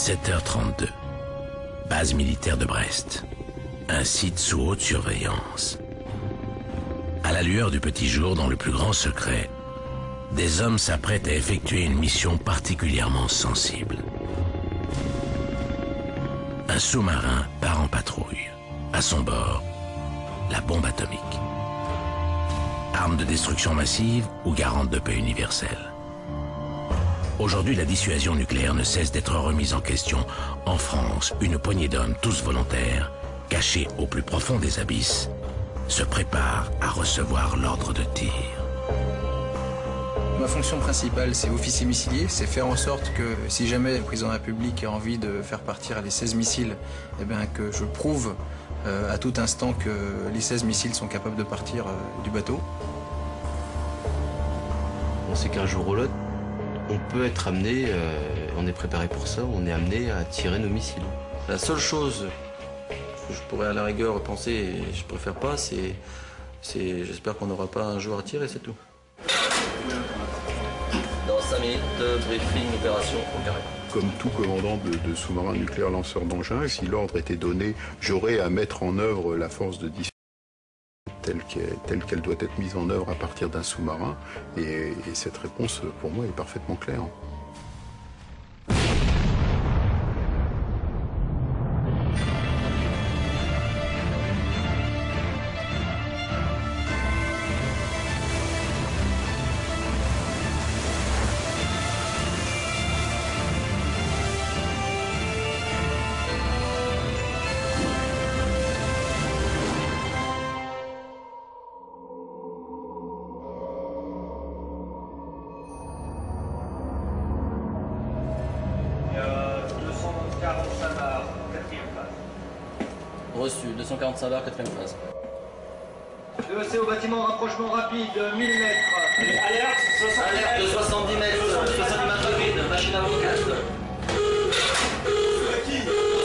7h32. Base militaire de Brest. Un site sous haute surveillance. À la lueur du petit jour, dans le plus grand secret, des hommes s'apprêtent à effectuer une mission particulièrement sensible. Un sous-marin part en patrouille. À son bord, la bombe atomique. Arme de destruction massive ou garante de paix universelle. Aujourd'hui, la dissuasion nucléaire ne cesse d'être remise en question. En France, une poignée d'hommes, tous volontaires, cachés au plus profond des abysses, se préparent à recevoir l'ordre de tir. Ma fonction principale, c'est officier missilier, c'est faire en sorte que si jamais le président de la République a envie de faire partir les 16 missiles, eh bien, que je prouve à tout instant que les 16 missiles sont capables de partir du bateau. On sait qu'un jour ou l'autre, on peut être amené, on est préparé pour ça, on est amené à tirer nos missiles. La seule chose que je pourrais à la rigueur penser, et je préfère pas, c'est j'espère qu'on n'aura pas un jour à tirer, c'est tout. Dans 5 minutes, briefing, opération au carré. Comme tout commandant de sous-marin nucléaire lanceur d'engins, si l'ordre était donné, j'aurais à mettre en œuvre la force de dissuasion telle qu'elle doit être mise en œuvre à partir d'un sous-marin. Et cette réponse, pour moi, est parfaitement claire. Reçu, 245 bars, 4ème phase. EEC au bâtiment, rapprochement rapide, 1000 mètres. Alerte de 70 mètres, 70 mètres vide, machine à vent 4.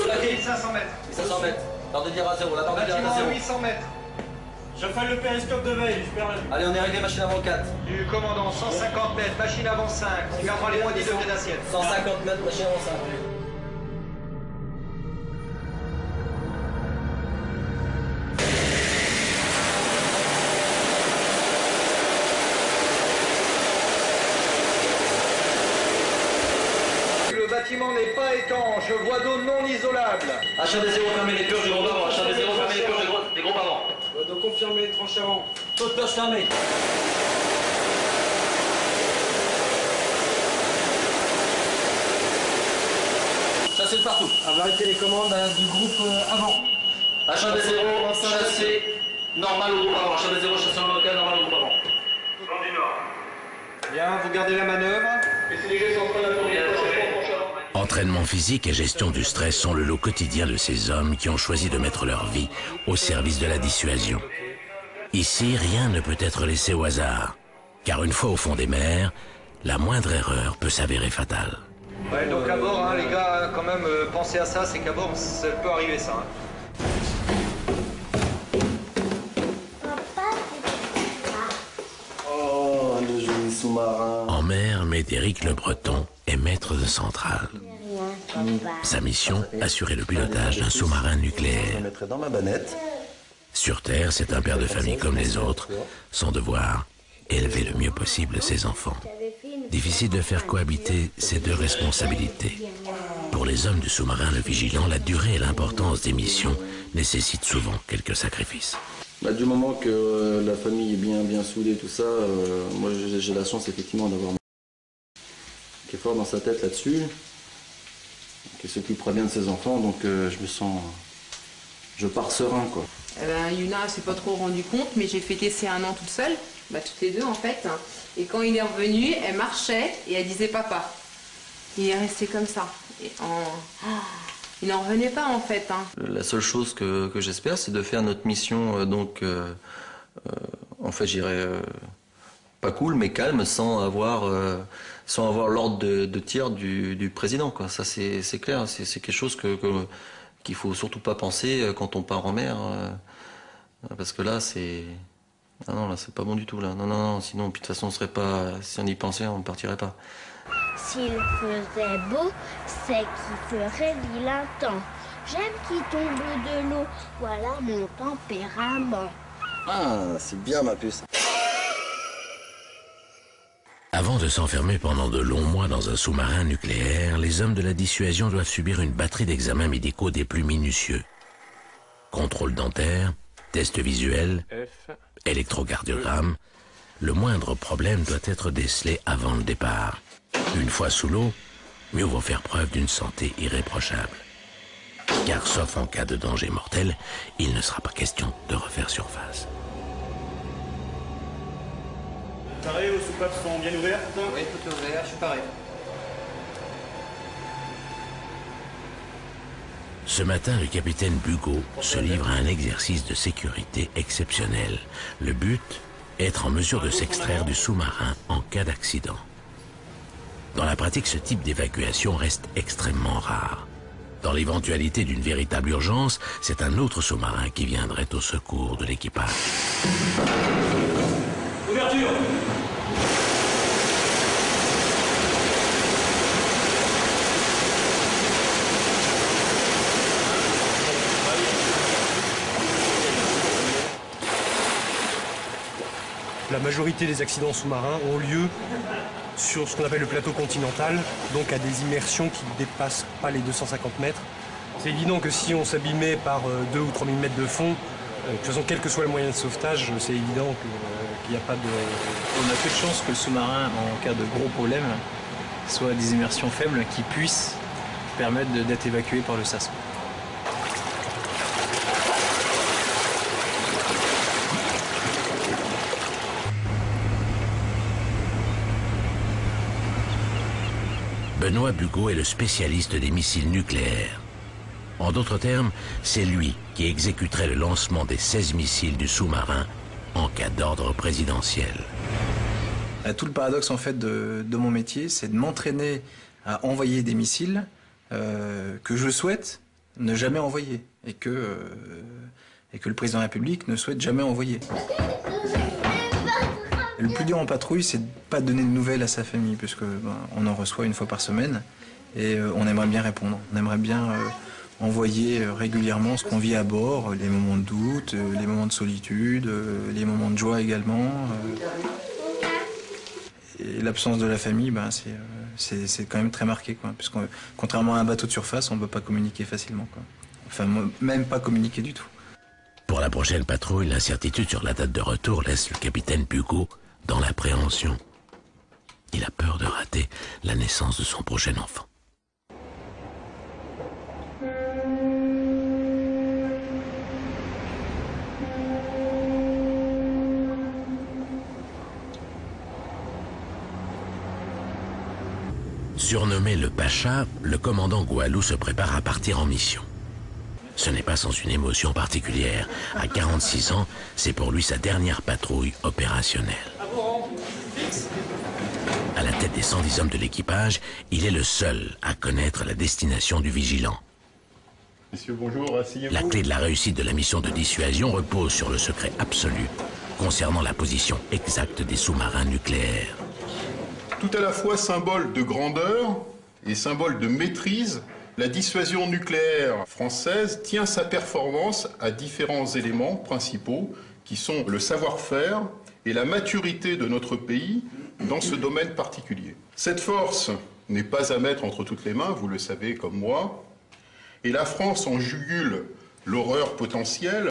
Slacky, 500 mètres. 500 mètres, part de dire à 0, la part de dire à 0. Bâtiment, 800 mètres. Je fais le périscope de veille, je perds. Allez, on est réglé, machine avant 4. Du commandant, 150 mètres, machine avant 5. On gardera les moins 10 degrés d'assiette. 150 mètres, machine avant 5. Le bâtiment n'est pas étanche, voie d'eau non isolable. HAD0, fermez les purges du gros avant. HAD0, fermez les purges des gros avant. Voie d'eau confirmée, tranche avant. Toute purge fermée. Chassez de partout. On va arrêter les commandes du groupe avant. HAD0, chassé normal au groupe avant. HAD0, chassé en local, normal au groupe avant. Bien, vous gardez la manœuvre. Et si les jets sont en train de Entraînement physique et gestion du stress sont le lot quotidien de ces hommes qui ont choisi de mettre leur vie au service de la dissuasion. Ici, rien ne peut être laissé au hasard, car une fois au fond des mers, la moindre erreur peut s'avérer fatale. Ouais, donc à bord, hein, les gars, quand même, pensez à ça, c'est qu'à bord, ça peut arriver ça. Oh, le joli sous-marin. En mer, Médéric Le Breton est maître de centrale. Sa mission, assurer le pilotage d'un sous-marin Je nucléaire. le mettrai dans ma bannette. Sur Terre, c'est un père de famille comme les autres. Son devoir, élever le mieux possible ses enfants. Difficile de faire cohabiter ces deux responsabilités. Pour les hommes du sous-marin, le vigilant, la durée et l'importance des missions nécessitent souvent quelques sacrifices. Du moment que la famille est bien soudée, tout ça, moi j'ai la chance effectivement d'avoir qui est fort dans sa tête là-dessus, qui s'occupera bien de ses enfants, donc je pars serein quoi. Eh ben, Yuna, elle s'est pas trop rendu compte, mais j'ai fêté ses 1 an toute seule, toutes les deux en fait. Et quand il est revenu, elle marchait et elle disait papa. Il est resté comme ça. Et il n'en revenait pas en fait. La seule chose que j'espère, c'est de faire notre mission, en fait j'irai pas cool, mais calme, sans avoir l'ordre de tir du président, quoi. Ça c'est clair, c'est quelque chose qu'il faut surtout pas penser quand on part en mer, parce que là c'est... Ah non, là c'est pas bon du tout là. Non, sinon de toute façon on serait pas... Si on y pensait, on ne partirait pas. S'il faisait beau, c'est qu'il ferait vilain temps. J'aime qu'il tombe de l'eau, voilà mon tempérament. Ah, c'est bien ma puce. Avant de s'enfermer pendant de longs mois dans un sous-marin nucléaire, les hommes de la dissuasion doivent subir une batterie d'examens médicaux des plus minutieux. Contrôle dentaire, test visuel, électrocardiogramme. Le moindre problème doit être décelé avant le départ. Une fois sous l'eau, mieux vaut faire preuve d'une santé irréprochable. Car sauf en cas de danger mortel, il ne sera pas question de refaire surface. Pareil, vos soupapes sont bien ouvertes? Oui, tout est ouvert, je suis pareil. Ce matin, le capitaine Bugeaud se livre à un exercice de sécurité exceptionnel. Le but, être en mesure de s'extraire du sous-marin en cas d'accident. Dans la pratique, ce type d'évacuation reste extrêmement rare. Dans l'éventualité d'une véritable urgence, c'est un autre sous-marin qui viendrait au secours de l'équipage. Ouverture! La majorité des accidents sous-marins ont lieu sur ce qu'on appelle le plateau continental, donc à des immersions qui ne dépassent pas les 250 mètres. C'est évident que si on s'abîmait par 2 ou 3 000 mètres de fond, de toute façon, quel que soit le moyen de sauvetage, c'est évident qu'il n'y a pas de... On a peu de chance que le sous-marin, en cas de gros problème, soit à des immersions faibles qui puissent permettre d'être évacué par le SAS. Benoît Bugeaud est le spécialiste des missiles nucléaires. En d'autres termes, c'est lui qui exécuterait le lancement des 16 missiles du sous-marin en cas d'ordre présidentiel. Tout le paradoxe en fait de mon métier, c'est de m'entraîner à envoyer des missiles que je souhaite ne jamais envoyer et que le président de la République ne souhaite jamais envoyer. Le plus dur en patrouille, c'est de ne pas donner de nouvelles à sa famille, puisque on en reçoit une fois par semaine et on aimerait bien répondre. On aimerait bien envoyer régulièrement ce qu'on vit à bord, les moments de doute, les moments de solitude, les moments de joie également. Et l'absence de la famille, c'est quand même très marqué, quoi, puisque contrairement à un bateau de surface, on ne peut pas communiquer facilement, quoi. Enfin, même pas communiquer du tout. Pour la prochaine patrouille, l'incertitude sur la date de retour laisse le capitaine Bugeaud dans l'appréhension. Il a peur de rater la naissance de son prochain enfant. Surnommé le Pacha, le commandant Goualou se prépare à partir en mission. Ce n'est pas sans une émotion particulière. À 46 ans, c'est pour lui sa dernière patrouille opérationnelle. À la tête des 110 hommes de l'équipage, il est le seul à connaître la destination du vigilant. Messieurs, bonjour, asseyez-vous. La clé de la réussite de la mission de dissuasion repose sur le secret absolu concernant la position exacte des sous-marins nucléaires. Tout à la fois symbole de grandeur et symbole de maîtrise, la dissuasion nucléaire française tient sa performance à différents éléments principaux qui sont le savoir-faire et la maturité de notre pays dans ce domaine particulier. Cette force n'est pas à mettre entre toutes les mains, vous le savez comme moi, et la France en jugule l'horreur potentielle,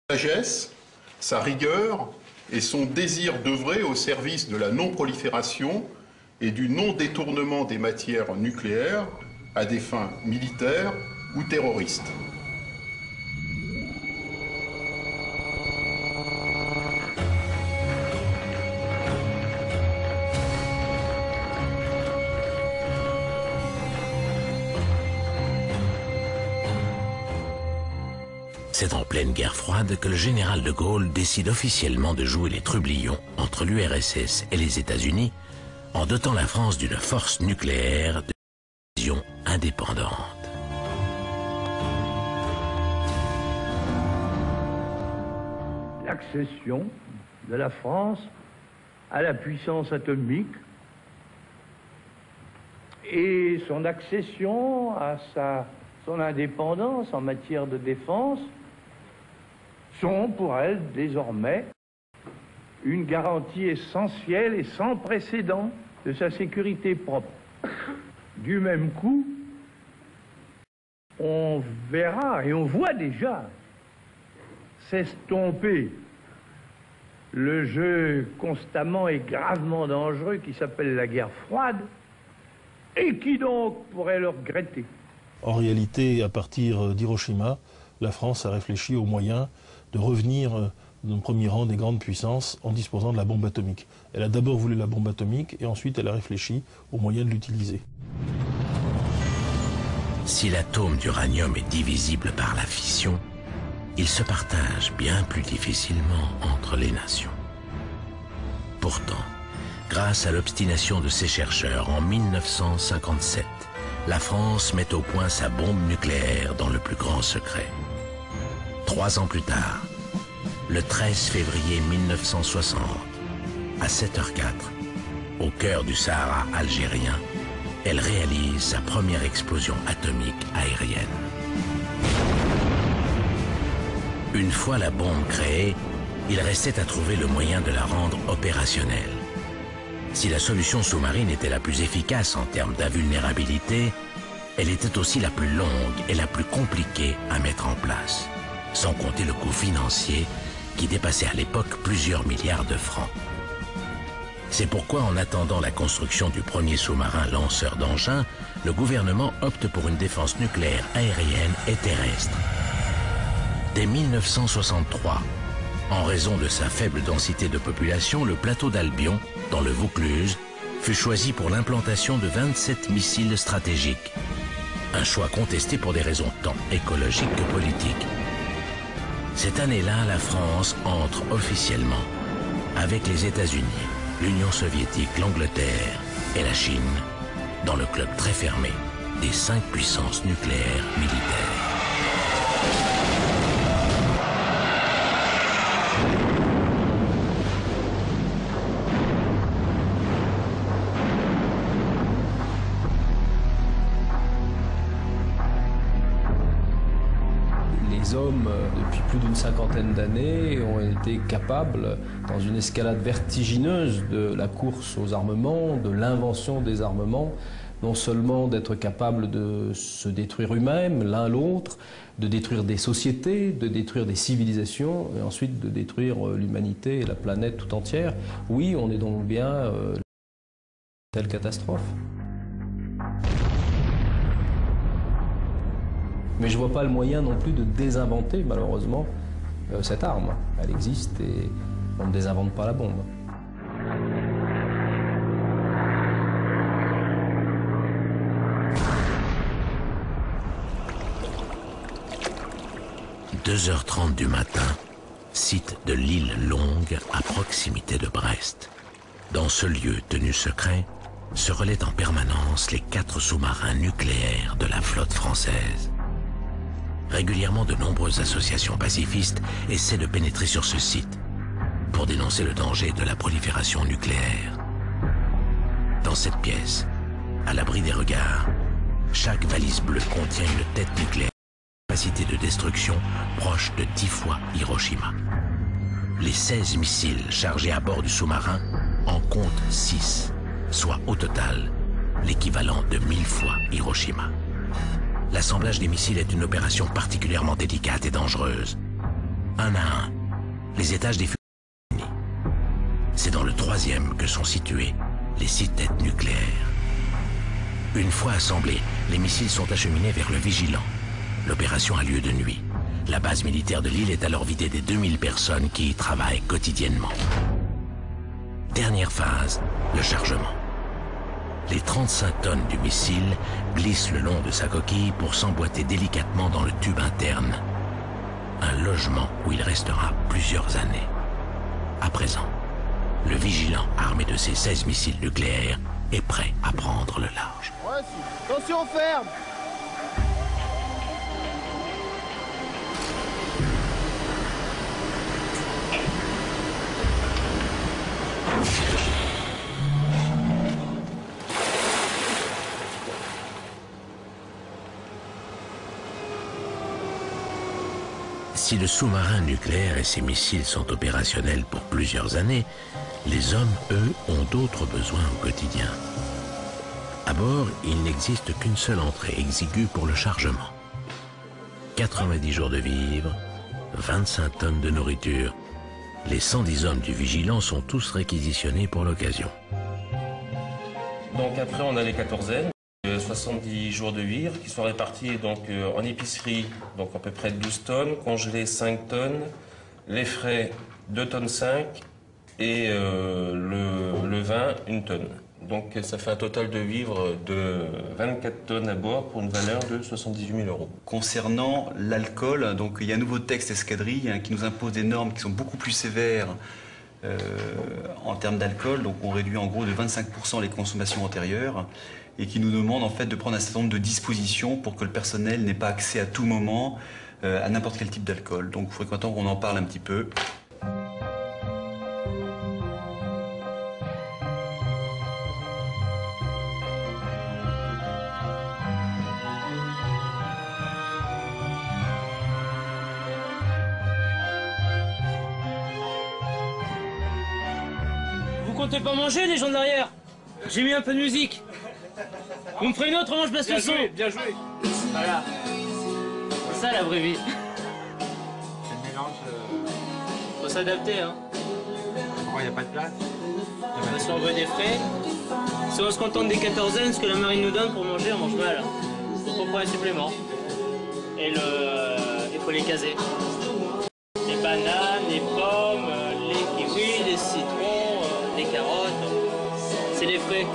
sa sagesse, sa rigueur et son désir d'œuvrer au service de la non-prolifération et du non-détournement des matières nucléaires à des fins militaires ou terroristes. C'est en pleine guerre froide que le général de Gaulle décide officiellement de jouer les trublions entre l'URSS et les États-Unis en dotant la France d'une force nucléaire de vision indépendante. L'accession de la France à la puissance atomique et son accession à son indépendance en matière de défense sont pour elle désormais une garantie essentielle et sans précédent de sa sécurité propre. Du même coup, on verra et on voit déjà s'estomper le jeu constamment et gravement dangereux qui s'appelle la guerre froide, et qui donc pourrait le regretter. En réalité, à partir d'Hiroshima, la France a réfléchi aux moyens de revenir au premier rang des grandes puissances en disposant de la bombe atomique. Elle a d'abord voulu la bombe atomique et ensuite elle a réfléchi aux moyens de l'utiliser. Si l'atome d'uranium est divisible par la fission, il se partage bien plus difficilement entre les nations. Pourtant, grâce à l'obstination de ses chercheurs, en 1957, la France met au point sa bombe nucléaire dans le plus grand secret. 3 ans plus tard, le 13 février 1960, à 7h04, au cœur du Sahara algérien, elle réalise sa première explosion atomique aérienne. Une fois la bombe créée, il restait à trouver le moyen de la rendre opérationnelle. Si la solution sous-marine était la plus efficace en termes d'invulnérabilité, elle était aussi la plus longue et la plus compliquée à mettre en place, sans compter le coût financier qui dépassait à l'époque plusieurs milliards de francs. C'est pourquoi, en attendant la construction du premier sous-marin lanceur d'engins, le gouvernement opte pour une défense nucléaire aérienne et terrestre. Dès 1963, en raison de sa faible densité de population, le plateau d'Albion, dans le Vaucluse, fut choisi pour l'implantation de 27 missiles stratégiques. Un choix contesté pour des raisons tant écologiques que politiques. Cette année-là, la France entre officiellement avec les États-Unis, l'Union soviétique, l'Angleterre et la Chine dans le club très fermé des 5 puissances nucléaires militaires. Les hommes, depuis plus d'une cinquantaine d'années, ont été capables, dans une escalade vertigineuse de la course aux armements, de l'invention des armements, non seulement d'être capables de se détruire eux-mêmes, l'un l'autre, de détruire des sociétés, de détruire des civilisations, et ensuite de détruire l'humanité et la planète tout entière. Oui, on est donc bien telle catastrophe. Mais je ne vois pas le moyen non plus de désinventer, malheureusement, cette arme. Elle existe et on ne désinvente pas la bombe. « 2h30 du matin, site de l'île Longue à proximité de Brest. Dans ce lieu tenu secret, se relaient en permanence les 4 sous-marins nucléaires de la flotte française. Régulièrement, de nombreuses associations pacifistes essaient de pénétrer sur ce site pour dénoncer le danger de la prolifération nucléaire. Dans cette pièce, à l'abri des regards, chaque valise bleue contient une tête nucléaire de capacité de destruction proche de 10 fois Hiroshima. Les 16 missiles chargés à bord du sous-marin en comptent 6, soit au total l'équivalent de 1000 fois Hiroshima. L'assemblage des missiles est une opération particulièrement délicate et dangereuse. Un à un, les étages des fusils sont finis. C'est dans le 3e que sont situées les 6 têtes nucléaires. Une fois assemblés, les missiles sont acheminés vers le Vigilant. L'opération a lieu de nuit. La base militaire de l'île est alors vidée des 2000 personnes qui y travaillent quotidiennement. Dernière phase, le chargement. Les 35 tonnes du missile glissent le long de sa coquille pour s'emboîter délicatement dans le tube interne. Un logement où il restera plusieurs années. À présent, le Vigilant, armé de ses 16 missiles nucléaires, est prêt à prendre le large. Attention, ferme! Si le sous-marin nucléaire et ses missiles sont opérationnels pour plusieurs années, les hommes, eux, ont d'autres besoins au quotidien. À bord, il n'existe qu'une seule entrée exiguë pour le chargement. 90 jours de vivres, 25 tonnes de nourriture. Les 110 hommes du Vigilant sont tous réquisitionnés pour l'occasion. Donc après, on a les 14aines, 70 jours de vivres qui sont répartis donc, en épicerie, donc à peu près 12 tonnes, congelés 5 tonnes, les frais 2 tonnes 5 et le vin 1 tonne. Donc ça fait un total de vivres de 24 tonnes à bord pour une valeur de 78 000 €. Concernant l'alcool, donc il y a un nouveau texte escadrille qui nous impose des normes qui sont beaucoup plus sévères en termes d'alcool. Donc on réduit en gros de 25% les consommations antérieures et qui nous demande en fait de prendre un certain nombre de dispositions pour que le personnel n'ait pas accès à tout moment à n'importe quel type d'alcool. Donc il faudrait qu'on en parle un petit peu. Vous comptez pas manger, les gens derrière? J'ai mis un peu de musique. Vous me ferez une autre, je baisse le son. Bien joué. Voilà. C'est ça la vraie vie. C'est le mélange. Faut s'adapter, hein. Pourquoi il n'y a pas de place? Si on veut des frais, si on se contente des 14aines, ce que la marine nous donne pour manger, on mange mal. Faut prendre les suppléments. Et il faut les caser. Les bananes, les pommes, les kiwis, les citrons, les carottes. C'est les frais.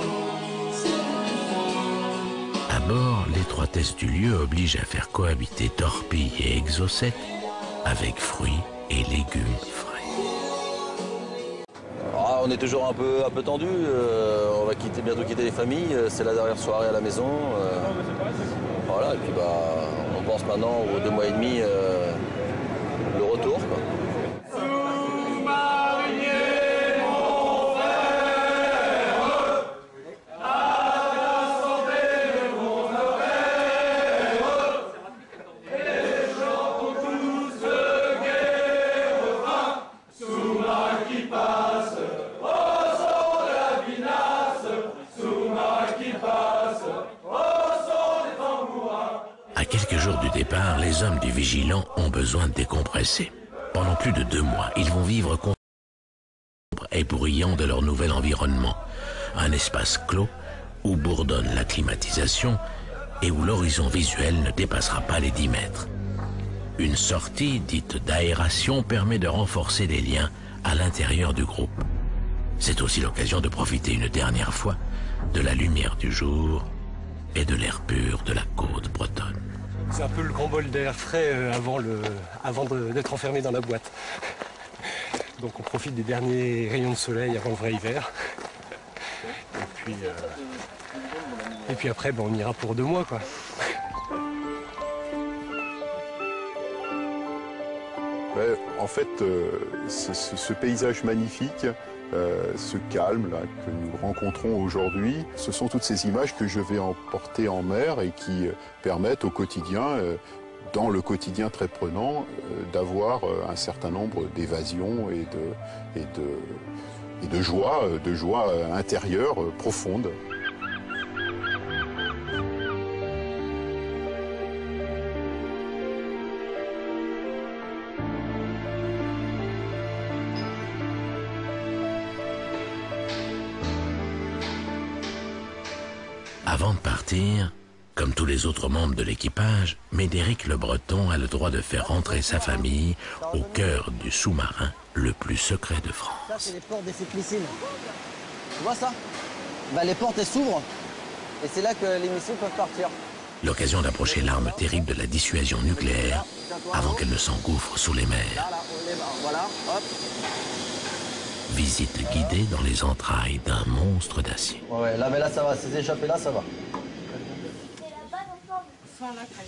À bord, l'étroitesse du lieu oblige à faire cohabiter torpilles et exocètes avec fruits et légumes frais. Ah, on est toujours un peu tendu. On va bientôt quitter les familles. C'est la dernière soirée à la maison. Voilà, et puis on pense maintenant aux 2 mois et demi le retour, quoi. À quelques jours du départ, les hommes du Vigilant ont besoin de décompresser. Pendant plus de 2 mois, ils vont vivre et bruyant de leur nouvel environnement. Un espace clos où bourdonne la climatisation et où l'horizon visuel ne dépassera pas les 10 mètres. Une sortie dite d'aération permet de renforcer les liens à l'intérieur du groupe. C'est aussi l'occasion de profiter une dernière fois de la lumière du jour et de l'air pur de la côte bretonne. C'est un peu le grand bol d'air frais avant d'être enfermé dans la boîte. Donc on profite des derniers rayons de soleil avant le vrai hiver. Et puis après, on ira pour 2 mois, quoi. En fait, ce paysage magnifique, ce calme là, que nous rencontrons aujourd'hui, ce sont toutes ces images que je vais emporter en mer et qui permettent au quotidien, dans le quotidien très prenant, d'avoir un certain nombre d'évasions et de joie intérieure profonde. Avant de partir, comme tous les autres membres de l'équipage, Médéric Le Breton a le droit de faire rentrer sa famille au cœur du sous-marin le plus secret de France. Ça, c'est les portes des missiles. Tu vois ça? Les portes, elles s'ouvrent. Et c'est là que les missiles peuvent partir. L'occasion d'approcher l'arme terrible de la dissuasion nucléaire avant qu'elle ne s'engouffre sous les mers. Voilà, hop. Visite guidée dans les entrailles d'un monstre d'acier. Ouais, là, mais là, ça va. Ces échappées là, ça va.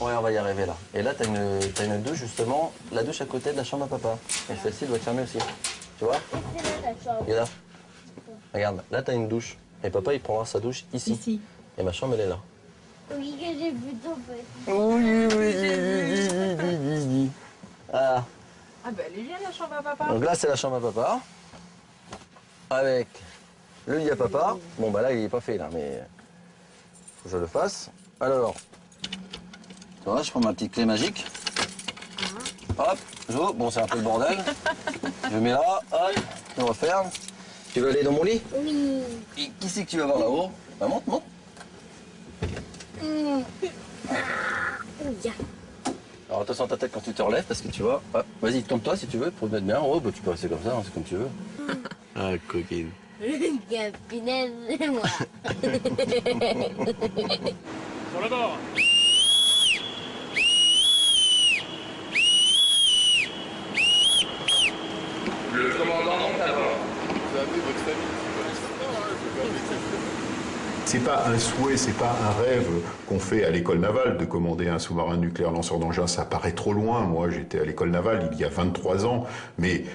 Ouais, on va y arriver là. Et là, t'as une douche, justement, la douche à côté de la chambre à papa. Et celle-ci doit être fermée aussi. Tu vois? Regarde. Regarde, là, t'as une douche. Et papa, il prendra sa douche ici. Ici. Et ma chambre, elle est là. Oui, que j'ai plutôt fait. Oui. Ah. Ah bah elle est bien la chambre à papa. Donc là, c'est la chambre à papa. Avec le lit à papa. Bon, bah là, il n'est pas fait, là, mais faut que je le fasse. Alors, tu vois, je prends ma petite clé magique. Hop, j'ouvre. Bon, c'est un peu le bordel. Je mets là, hop, on referme. Tu veux aller dans mon lit? Oui. Et qui c'est que tu vas voir là-haut? Bah, monte, monte. Alors attention à ta tête quand tu te relèves parce que tu vois. Ah, vas-y, tombe-toi si tu veux pour te mettre bien en haut. Bah, tu peux rester comme ça, hein, c'est comme tu veux. Ah, coquine. Capinaine, c'est moi. Sur le bord. Le commandant monte à bord. Vous avez votre famille. C'est pas un souhait, c'est pas un rêve qu'on fait à l'école navale de commander un sous-marin nucléaire lanceur d'engins. Ça paraît trop loin. Moi, j'étais à l'école navale il y a 23 ans. Mais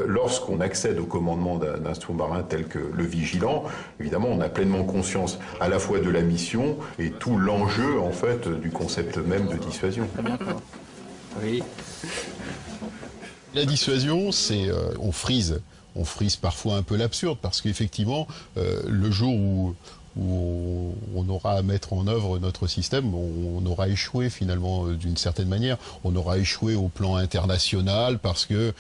lorsqu'on accède au commandement d'un sous-marin tel que le Vigilant, évidemment, on a pleinement conscience à la fois de la mission et tout l'enjeu, en fait, du concept même de dissuasion. Oui. La dissuasion, c'est on frise parfois un peu l'absurde parce qu'effectivement, le jour où on aura à mettre en œuvre notre système, on aura échoué finalement d'une certaine manière. On aura échoué au plan international parce que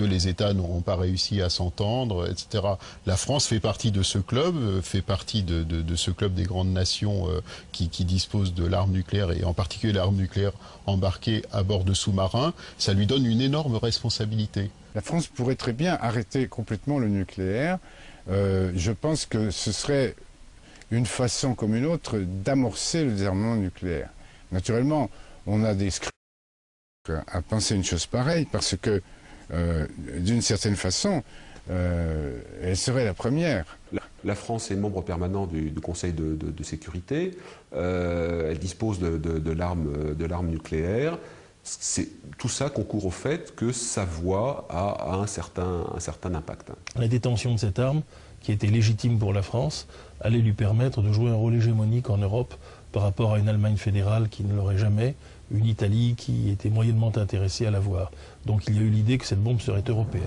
les États n'auront pas réussi à s'entendre, etc. La France fait partie de ce club, fait partie de ce club des grandes nations qui disposent de l'arme nucléaire et en particulier l'arme nucléaire embarquée à bord de sous-marins. Ça lui donne une énorme responsabilité. La France pourrait très bien arrêter complètement le nucléaire. Je pense que ce serait une façon comme une autre d'amorcer le désarmement nucléaire. Naturellement, on a des scrupules à penser une chose pareille parce que, d'une certaine façon, elle serait la première. La France est membre permanent du Conseil de sécurité. Elle dispose de l'arme nucléaire. Tout ça concourt au fait que sa voix a un certain impact. La détention de cette arme, qui était légitime pour la France, allait lui permettre de jouer un rôle hégémonique en Europe par rapport à une Allemagne fédérale qui ne l'aurait jamais, une Italie qui était moyennement intéressée à l'avoir. Donc il y a eu l'idée que cette bombe serait européenne.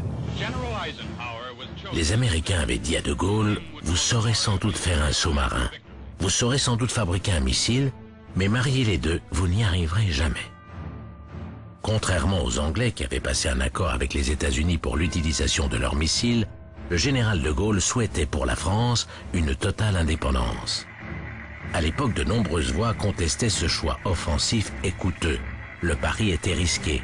Les Américains avaient dit à De Gaulle, vous saurez sans doute faire un sous-marin, vous saurez sans doute fabriquer un missile, mais marier les deux, vous n'y arriverez jamais. Contrairement aux Anglais qui avaient passé un accord avec les États-Unis pour l'utilisation de leurs missiles, le général de Gaulle souhaitait pour la France une totale indépendance. À l'époque, de nombreuses voix contestaient ce choix offensif et coûteux. Le pari était risqué.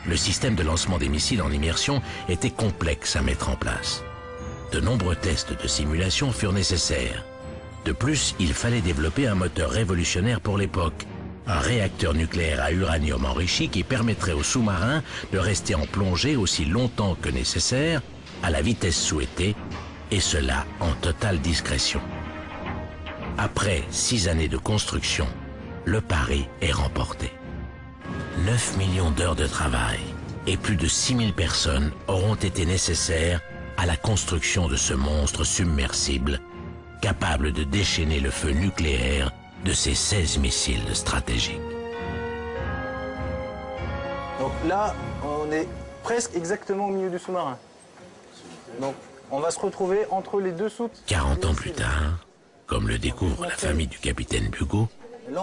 Le système de lancement des missiles en immersion était complexe à mettre en place. De nombreux tests de simulation furent nécessaires. De plus, il fallait développer un moteur révolutionnaire pour l'époque. Un réacteur nucléaire à uranium enrichi qui permettrait aux sous-marins de rester en plongée aussi longtemps que nécessaire, à la vitesse souhaitée, et cela en totale discrétion. Après 6 années de construction, le pari est remporté. 9 millions d'heures de travail et plus de 6000 personnes auront été nécessaires à la construction de ce monstre submersible, capable de déchaîner le feu nucléaire de ces 16 missiles stratégiques. Donc là, on est presque exactement au milieu du sous-marin. Donc on va se retrouver entre les deux soutes. 40 ans plus tard, comme le découvre la famille du capitaine Bugeaud,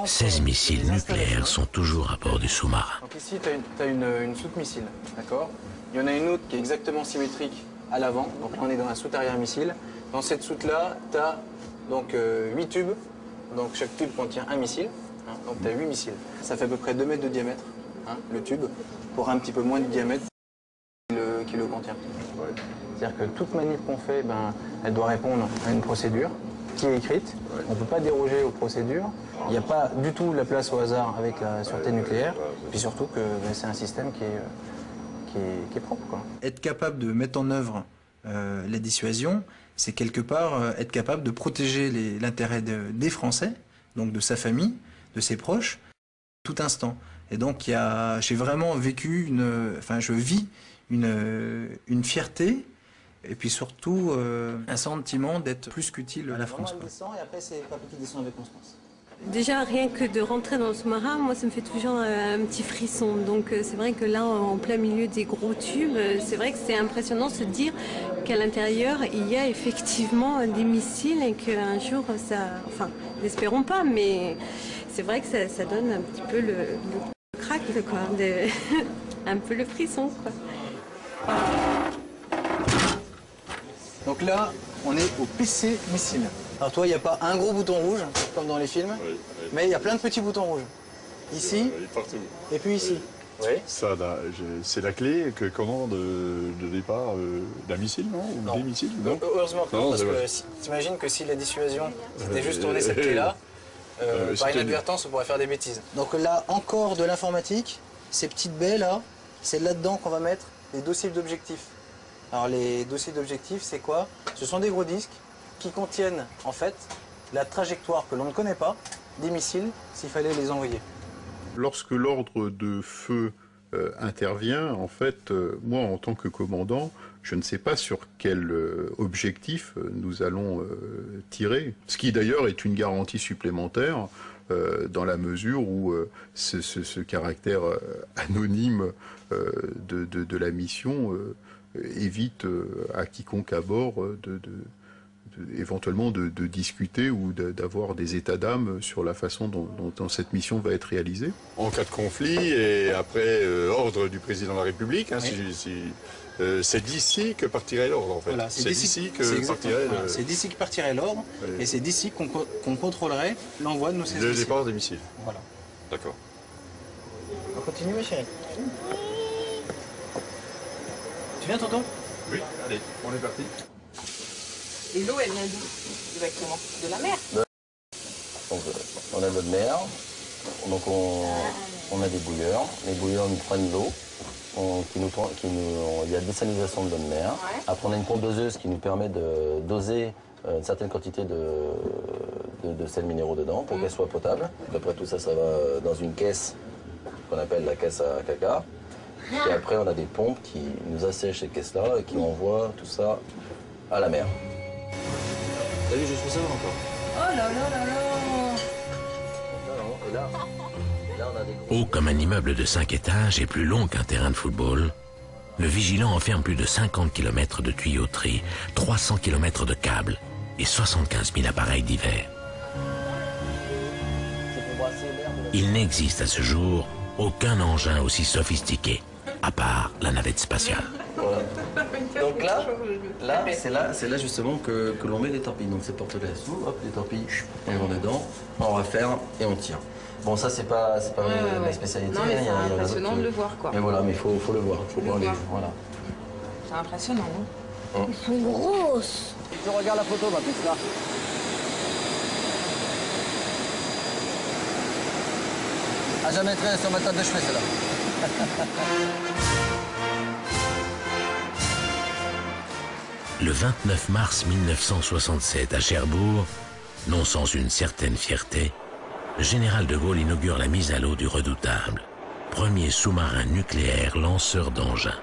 16 missiles nucléaires sont toujours à bord du sous-marin. Donc ici, tu as une soute missile, d'accord? Il y en a une autre qui est exactement symétrique à l'avant. Donc là, on est dans la soute arrière missile. Dans cette soute-là, tu as donc 8 tubes. Donc chaque tube contient un missile, hein, donc tu as 8 missiles. Ça fait à peu près 2 mètres de diamètre, hein, le tube, pour un petit peu moins de diamètre qui le contient. C'est-à-dire que toute manip qu'on fait, elle doit répondre à une procédure qui est écrite. On ne peut pas déroger aux procédures. Il n'y a pas du tout la place au hasard avec la sûreté nucléaire. Puis surtout que c'est un système qui est propre, quoi. Être capable de mettre en œuvre la dissuasion, c'est quelque part être capable de protéger l'intérêt des Français, donc de sa famille, de ses proches, tout instant. Et donc j'ai vraiment vécu je vis une fierté et puis surtout un sentiment d'être plus qu'utile à la France. Descend et après c'est Papa qui descend avec Constance. Déjà, rien que de rentrer dans le sous-marin, moi, ça me fait toujours un petit frisson. Donc, c'est vrai que là, en plein milieu des gros tubes, c'est vrai que c'est impressionnant de se dire qu'à l'intérieur, il y a effectivement des missiles et qu'un jour, ça... Enfin, n'espérons pas, mais c'est vrai que ça donne un petit peu le crack, quoi, un peu le frisson, quoi. Donc là, on est au PC missile. Alors toi, il n'y a pas un gros bouton rouge, comme dans les films, mais il y a plein de petits boutons rouges. Ici, partout. Et puis ici. Oui. Ça, c'est la clé que commande de départ d'un missile, non? Ou des missiles, non? Heureusement que non, parce que t'imagines que si la dissuasion, c'était juste tourner cette clé-là, par inadvertance, on pourrait faire des bêtises. Donc là, encore de l'informatique, ces petites baies là, c'est là-dedans qu'on va mettre les dossiers d'objectifs. Alors les dossiers d'objectifs, c'est quoi? Ce sont des gros disques qui contiennent en fait la trajectoire que l'on ne connaît pas des missiles s'il fallait les envoyer. Lorsque l'ordre de feu intervient, en fait, moi en tant que commandant, je ne sais pas sur quel objectif nous allons tirer. Ce qui d'ailleurs est une garantie supplémentaire dans la mesure où ce caractère anonyme de la mission évite à quiconque à bord éventuellement de discuter ou d'avoir des états d'âme sur la façon dont cette mission va être réalisée. En cas de conflit et après ordre du président de la République, hein, c'est d'ici que partirait l'ordre en fait. Voilà, c'est d'ici que partirait l'ordre. C'est d'ici que partirait l'ordre et c'est d'ici qu'on contrôlerait l'envoi de nos missiles. Le départ des missiles. Voilà. D'accord. On continue ma chérie. Tu viens tonton? Oui, allez, on est parti. Et l'eau, elle vient d'où exactement? De la mer? Donc, on a notre mer, donc on a des bouilleurs. Les bouilleurs nous prennent l'eau, il y a désalinisation de l'eau de mer. Ouais. Après, on a une pompe doseuse qui nous permet de doser une certaine quantité de sels minéraux dedans pour qu'elle soit potable. Après tout ça, ça va dans une caisse qu'on appelle la caisse à caca. Et après, on a des pompes qui nous assèchent ces caisses-là et qui envoient tout ça à la mer. T'as vu, je fais ça encore. Oh là là là là. Haut comme un immeuble de 5 étages et plus long qu'un terrain de football, le Vigilant enferme plus de 50 km de tuyauterie, 300 km de câbles et 75 000 appareils divers. Il n'existe à ce jour aucun engin aussi sophistiqué, à part la navette spatiale. Voilà. Donc là c'est là justement que l'on met les torpilles. Donc ces porte-clés s'ouvrent, hop, les torpilles, on les met dedans, on referme et on tire. Bon, ça c'est pas ma spécialité. Non, mais c'est impressionnant de le voir, quoi. Mais voilà, mais il faut le voir. Voilà. C'est impressionnant. Hein. Ils sont grosses. Je regarde la photo, ma petite là. À jamais traîner sur ma table de chevet, celle-là. Le 29 mars 1967, à Cherbourg, non sans une certaine fierté, le général de Gaulle inaugure la mise à l'eau du Redoutable, premier sous-marin nucléaire lanceur d'engins.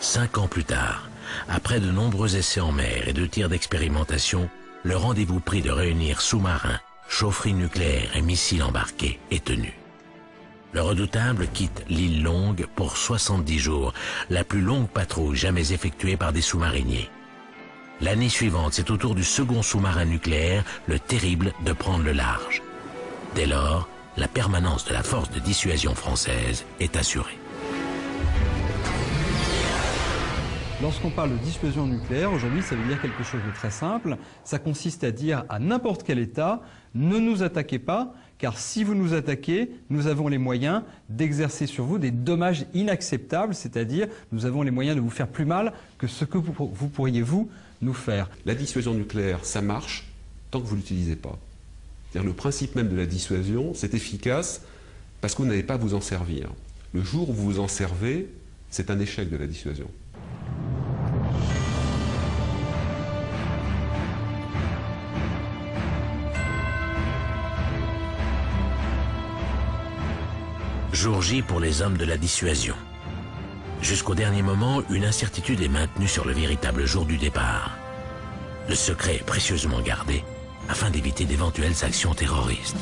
5 ans plus tard, après de nombreux essais en mer et 2 tirs d'expérimentation, le rendez-vous pris de réunir sous-marins, chaufferies nucléaires et missiles embarqués est tenu. Le Redoutable quitte l'île Longue pour 70 jours, la plus longue patrouille jamais effectuée par des sous-mariniers. L'année suivante, c'est au tour du second sous-marin nucléaire, le Terrible, de prendre le large. Dès lors, la permanence de la force de dissuasion française est assurée. Lorsqu'on parle de dissuasion nucléaire, aujourd'hui, ça veut dire quelque chose de très simple. Ça consiste à dire à n'importe quel État, ne nous attaquez pas, car si vous nous attaquez, nous avons les moyens d'exercer sur vous des dommages inacceptables, c'est-à-dire nous avons les moyens de vous faire plus mal que ce que vous pourriez, vous, nous faire. La dissuasion nucléaire, ça marche tant que vous ne l'utilisez pas. C'est-à-dire le principe même de la dissuasion, c'est efficace parce que vous n'allez pas à vous en servir. Le jour où vous vous en servez, c'est un échec de la dissuasion. Jour J pour les hommes de la dissuasion. Jusqu'au dernier moment, une incertitude est maintenue sur le véritable jour du départ. Le secret est précieusement gardé afin d'éviter d'éventuelles actions terroristes.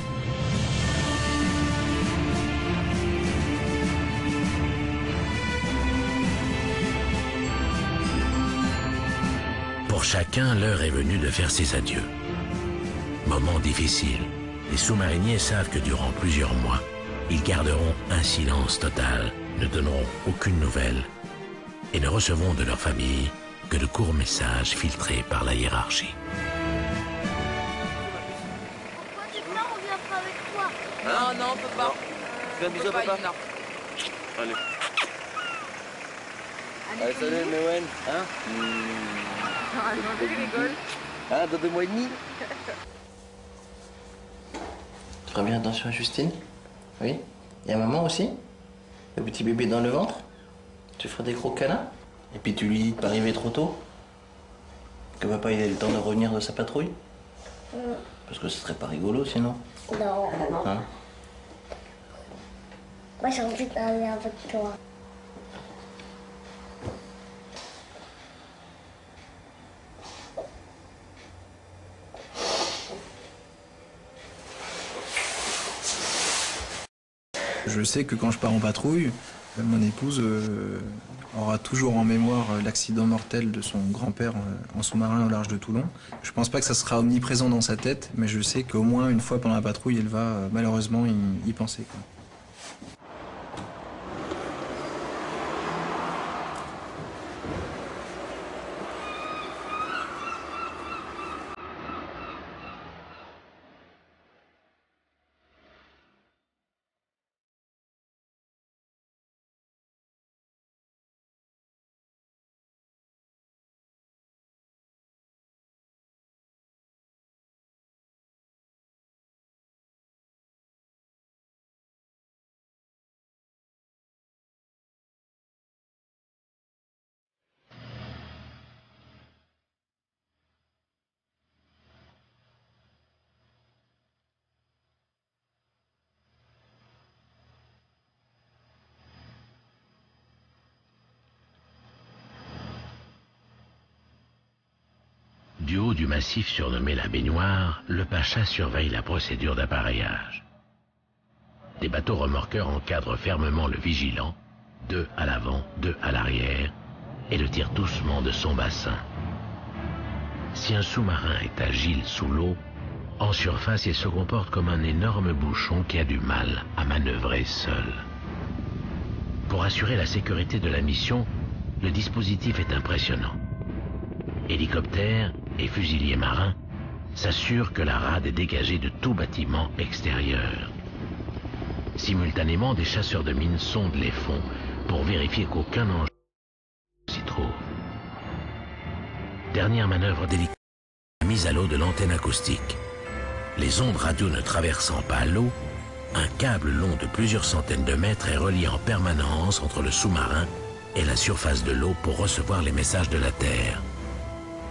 Pour chacun, l'heure est venue de faire ses adieux. Moment difficile. Les sous-mariniers savent que durant plusieurs mois, ils garderont un silence total, ne donneront aucune nouvelle et ne recevront de leur famille que de courts messages filtrés par la hiérarchie. Non, non, on peut pas. Tu fais un bisou à papa? Allez. Allez, salut, Mewen. Hein? Tu rigoles. Hein, dans 2 mois et demi? Tu feras bien attention à Justine? Oui? Et à maman aussi? Le petit bébé dans le ventre? Tu feras des gros câlins? Et puis tu lui dis de pas arriver trop tôt? Que papa il ait le temps de revenir de sa patrouille? Parce que ce serait pas rigolo sinon. Non. Hein? Moi j'ai envie d'aller avec toi. Je sais que quand je pars en patrouille, mon épouse aura toujours en mémoire l'accident mortel de son grand-père en sous-marin au large de Toulon. Je pense pas que ça sera omniprésent dans sa tête, mais je sais qu'au moins une fois pendant la patrouille, elle va malheureusement y penser, quoi. Du haut du massif surnommé la baignoire, le Pacha surveille la procédure d'appareillage. Des bateaux remorqueurs encadrent fermement le vigilant, 2 à l'avant, 2 à l'arrière, et le tirent doucement de son bassin. Si un sous-marin est agile sous l'eau, en surface il se comporte comme un énorme bouchon qui a du mal à manœuvrer seul. Pour assurer la sécurité de la mission, le dispositif est impressionnant. Hélicoptères et fusiliers marins s'assurent que la rade est dégagée de tout bâtiment extérieur. Simultanément, des chasseurs de mines sondent les fonds pour vérifier qu'aucun engin s'y trouve. Dernière manœuvre délicate, la mise à l'eau de l'antenne acoustique. Les ondes radio ne traversant pas l'eau, un câble long de plusieurs centaines de mètres est relié en permanence entre le sous-marin et la surface de l'eau pour recevoir les messages de la Terre.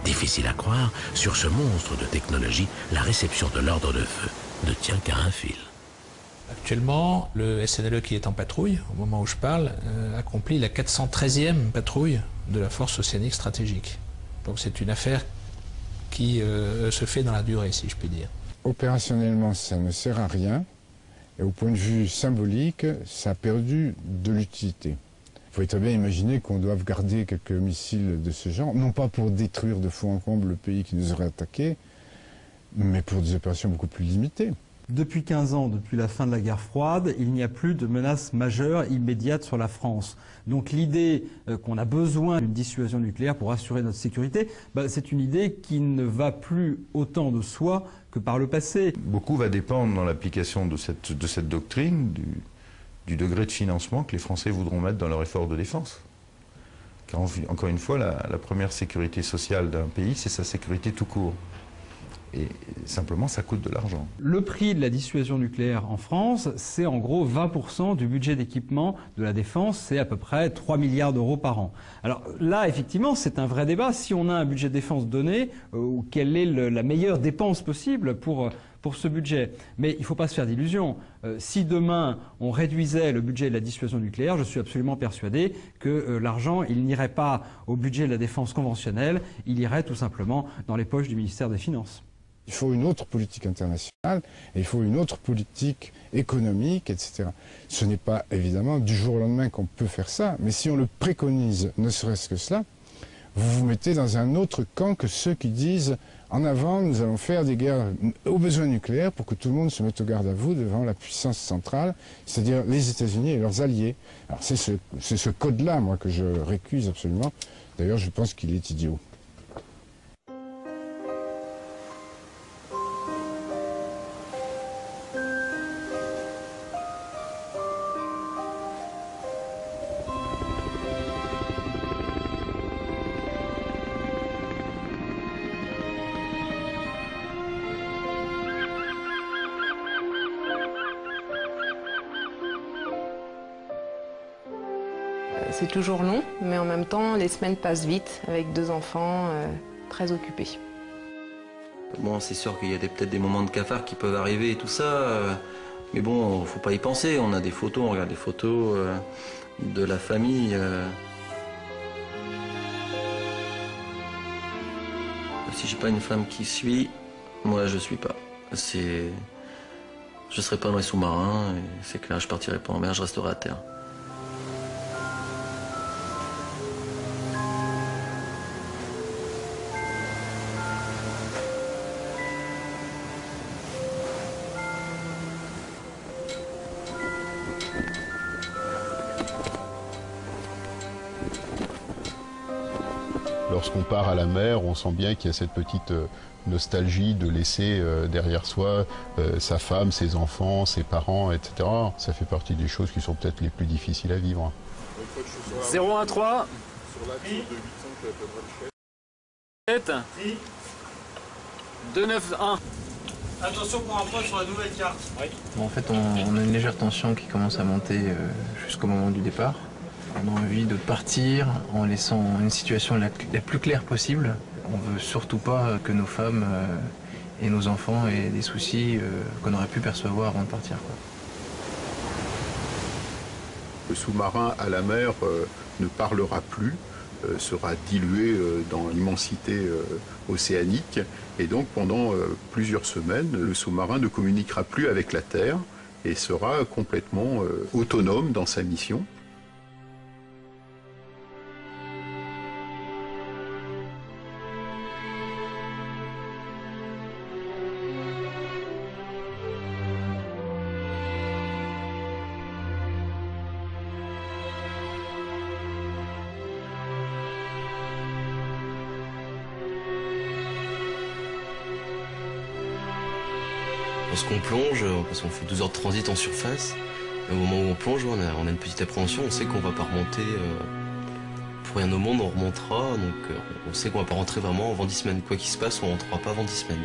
Difficile à croire, sur ce monstre de technologie, la réception de l'ordre de feu ne tient qu'à un fil. Actuellement, le SNLE qui est en patrouille, au moment où je parle, accomplit la 413e patrouille de la force océanique stratégique. Donc c'est une affaire qui se fait dans la durée, si je puis dire. Opérationnellement, ça ne sert à rien. Et au point de vue symbolique, ça a perdu de l'utilité. Il faut très bien imaginer qu'on doive garder quelques missiles de ce genre, non pas pour détruire de fond en comble le pays qui nous aurait attaqué, mais pour des opérations beaucoup plus limitées. Depuis 15 ans, depuis la fin de la guerre froide, il n'y a plus de menace majeure immédiate sur la France. Donc l'idée qu'on a besoin d'une dissuasion nucléaire pour assurer notre sécurité, c'est une idée qui ne va plus autant de soi que par le passé. Beaucoup va dépendre dans l'application de cette doctrine du degré de financement que les Français voudront mettre dans leur effort de défense. Car encore une fois, la première sécurité sociale d'un pays, c'est sa sécurité tout court. Et simplement, ça coûte de l'argent. Le prix de la dissuasion nucléaire en France, c'est en gros 20% du budget d'équipement de la défense, c'est à peu près 3 milliards d'euros par an. Alors là, effectivement, c'est un vrai débat. Si on a un budget de défense donné, quelle est la meilleure dépense possible pour ce budget? Mais il ne faut pas se faire d'illusions. Si demain, on réduisait le budget de la dissuasion nucléaire, je suis absolument persuadé que l'argent, il n'irait pas au budget de la défense conventionnelle, il irait tout simplement dans les poches du ministère des Finances. Il Il faut une autre politique internationale, et il faut une autre politique économique, etc. Ce n'est pas évidemment du jour au lendemain qu'on peut faire ça, mais si on le préconise, ne serait-ce que cela, vous vous mettez dans un autre camp que ceux qui disent en avant, nous allons faire des guerres aux besoins nucléaires pour que tout le monde se mette au garde à vous devant la puissance centrale, c'est-à-dire les États-Unis et leurs alliés. Alors c'est ce code-là, moi, que je récuse absolument. D'ailleurs, je pense qu'il est idiot. C'est toujours long, mais en même temps, les semaines passent vite avec 2 enfants très occupés. Bon, c'est sûr qu'il y a peut-être des moments de cafard qui peuvent arriver et tout ça, mais bon, faut pas y penser. On a des photos, on regarde les photos de la famille. Si j'ai pas une femme qui suit, moi je suis pas. Je serai pas dans les sous-marins, c'est clair, je partirai pas en mer, je resterai à terre. Lorsqu'on part à la mer, on sent bien qu'il y a cette petite nostalgie de laisser derrière soi sa femme, ses enfants, ses parents, etc. Ça fait partie des choses qui sont peut-être les plus difficiles à vivre. 013 Sur la tour de 800 7 291. Attention pour un point sur la nouvelle carte. Oui. Bon, en fait, on a une légère tension qui commence à monter jusqu'au moment du départ. On a envie de partir en laissant une situation la plus claire possible. On veut surtout pas que nos femmes et nos enfants aient des soucis qu'on aurait pu percevoir avant de partir, quoi. Le sous-marin à la mer ne parlera plus, sera dilué dans l'immensité océanique. Et donc pendant plusieurs semaines, le sous-marin ne communiquera plus avec la Terre et sera complètement autonome dans sa mission. Lorsqu'on plonge, parce qu'on fait 12 heures de transit en surface, au moment où on plonge, on a une petite appréhension, on sait qu'on va pas remonter pour rien au monde, on remontera, donc on sait qu'on va pas rentrer vraiment avant 10 semaines. Quoi qu'il se passe, on rentrera pas avant 10 semaines.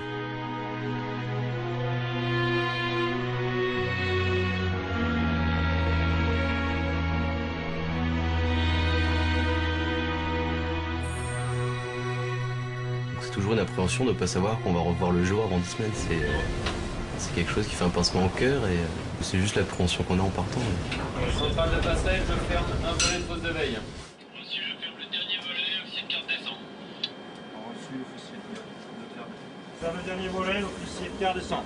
C'est toujours une appréhension de ne pas savoir qu'on va revoir le jour avant 10 semaines. C'est quelque chose qui fait un pincement au cœur et c'est juste l'appréhension qu'on a en partant. Centrale de passerelle, je ferme un volet de poste de veille. Reçu, je ferme le dernier volet, officier de garde descend. Reçu, officier de garde. Je ferme le dernier volet, officier de garde descend.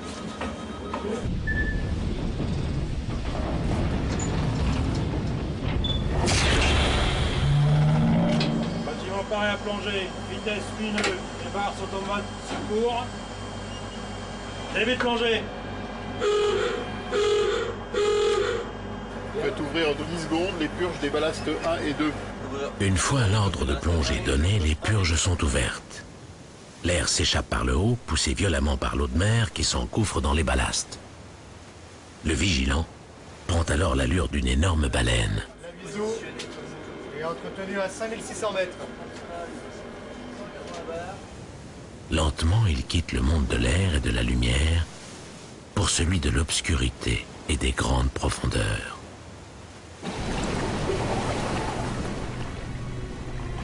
Bâtiment paré à plonger, vitesse 8 nœuds, les barres sont en mode secours. Début de plongée. Faites ouvrir en 10 secondes les purges des ballastes 1 et 2. Une fois l'ordre de plongée donné, les purges sont ouvertes. L'air s'échappe par le haut, poussé violemment par l'eau de mer qui s'engouffre dans les ballastes. Le vigilant prend alors l'allure d'une énorme baleine. L'aviso est entretenu à 5600 mètres. Lentement, il quitte le monde de l'air et de la lumière pour celui de l'obscurité et des grandes profondeurs.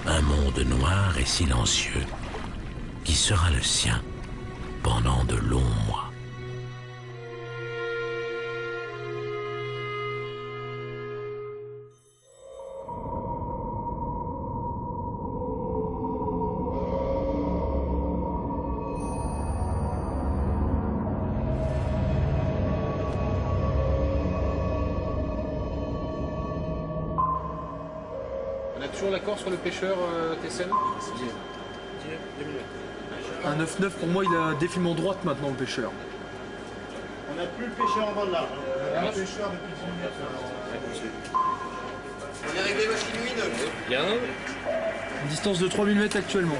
Un monde noir et silencieux qui sera le sien pendant de longs mois. a toujours l'accord sur le pêcheur TSN? 2 minutes. Un 9-9, pour moi, il a défilement droite maintenant, le pêcheur. On n'a plus le pêcheur en bas de l'arbre. On a un pêcheur depuis 10 minutes. On est réglé machine lumineuse. Bien. Une distance de 3000 mètres actuellement.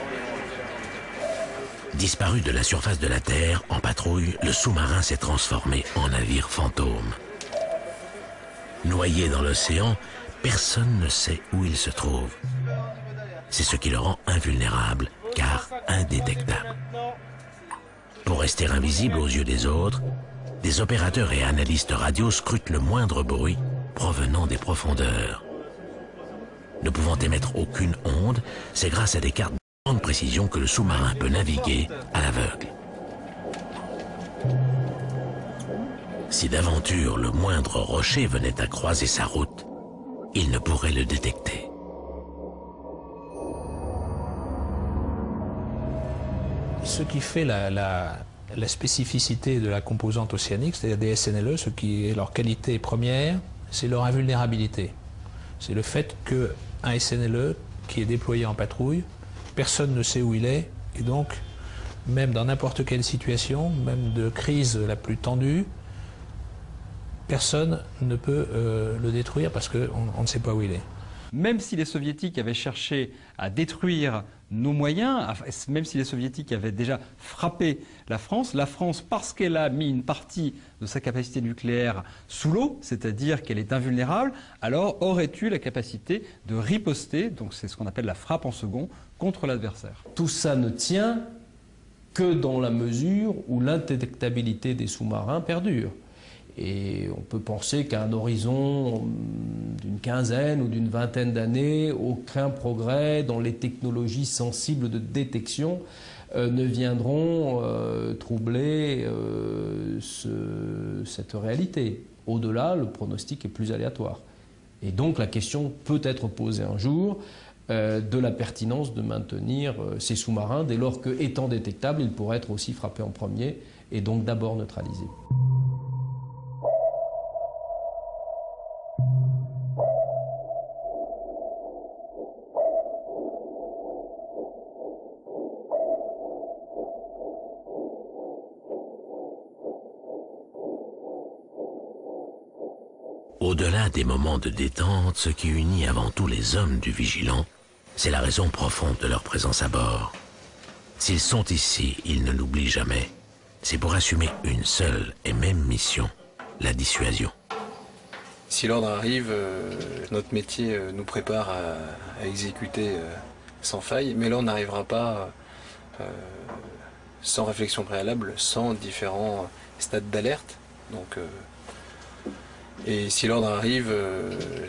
Disparu de la surface de la Terre, en patrouille, le sous-marin s'est transformé en navire fantôme. Noyé dans l'océan, personne ne sait où il se trouve. C'est ce qui le rend invulnérable, car indétectable. Pour rester invisible aux yeux des autres, des opérateurs et analystes radio scrutent le moindre bruit provenant des profondeurs. Ne pouvant émettre aucune onde, c'est grâce à des cartes de grande précision que le sous-marin peut naviguer à l'aveugle. Si d'aventure le moindre rocher venait à croiser sa route, il ne pourrait le détecter. Ce qui fait la spécificité de la composante océanique, c'est-à-dire des SNLE, ce qui est leur qualité première, c'est leur invulnérabilité. C'est le fait qu'un SNLE qui est déployé en patrouille, personne ne sait où il est, et donc, même dans n'importe quelle situation, même de crise la plus tendue, personne ne peut le détruire parce qu'on ne sait pas où il est. Même si les soviétiques avaient cherché à détruire nos moyens, même si les soviétiques avaient déjà frappé la France, parce qu'elle a mis une partie de sa capacité nucléaire sous l'eau, c'est-à-dire qu'elle est invulnérable, alors aurait eu la capacité de riposter, donc c'est ce qu'on appelle la frappe en second, contre l'adversaire. Tout ça ne tient que dans la mesure où l'indétectabilité des sous-marins perdure. Et on peut penser qu'à un horizon d'une quinzaine ou d'une vingtaine d'années, aucun progrès dans les technologies sensibles de détection ne viendront troubler cette réalité. Au-delà, le pronostic est plus aléatoire. Et donc la question peut être posée un jour de la pertinence de maintenir ces sous-marins, dès lors que, étant détectables, ils pourraient être aussi frappés en premier et donc d'abord neutralisés. Au-delà des moments de détente, ce qui unit avant tout les hommes du Vigilant, c'est la raison profonde de leur présence à bord. S'ils sont ici, ils ne l'oublient jamais. C'est pour assumer une seule et même mission, la dissuasion. Si l'ordre arrive, notre métier nous prépare à exécuter sans faille, mais l'ordre n'arrivera pas sans réflexion préalable, sans différents stades d'alerte. Donc, et si l'ordre arrive,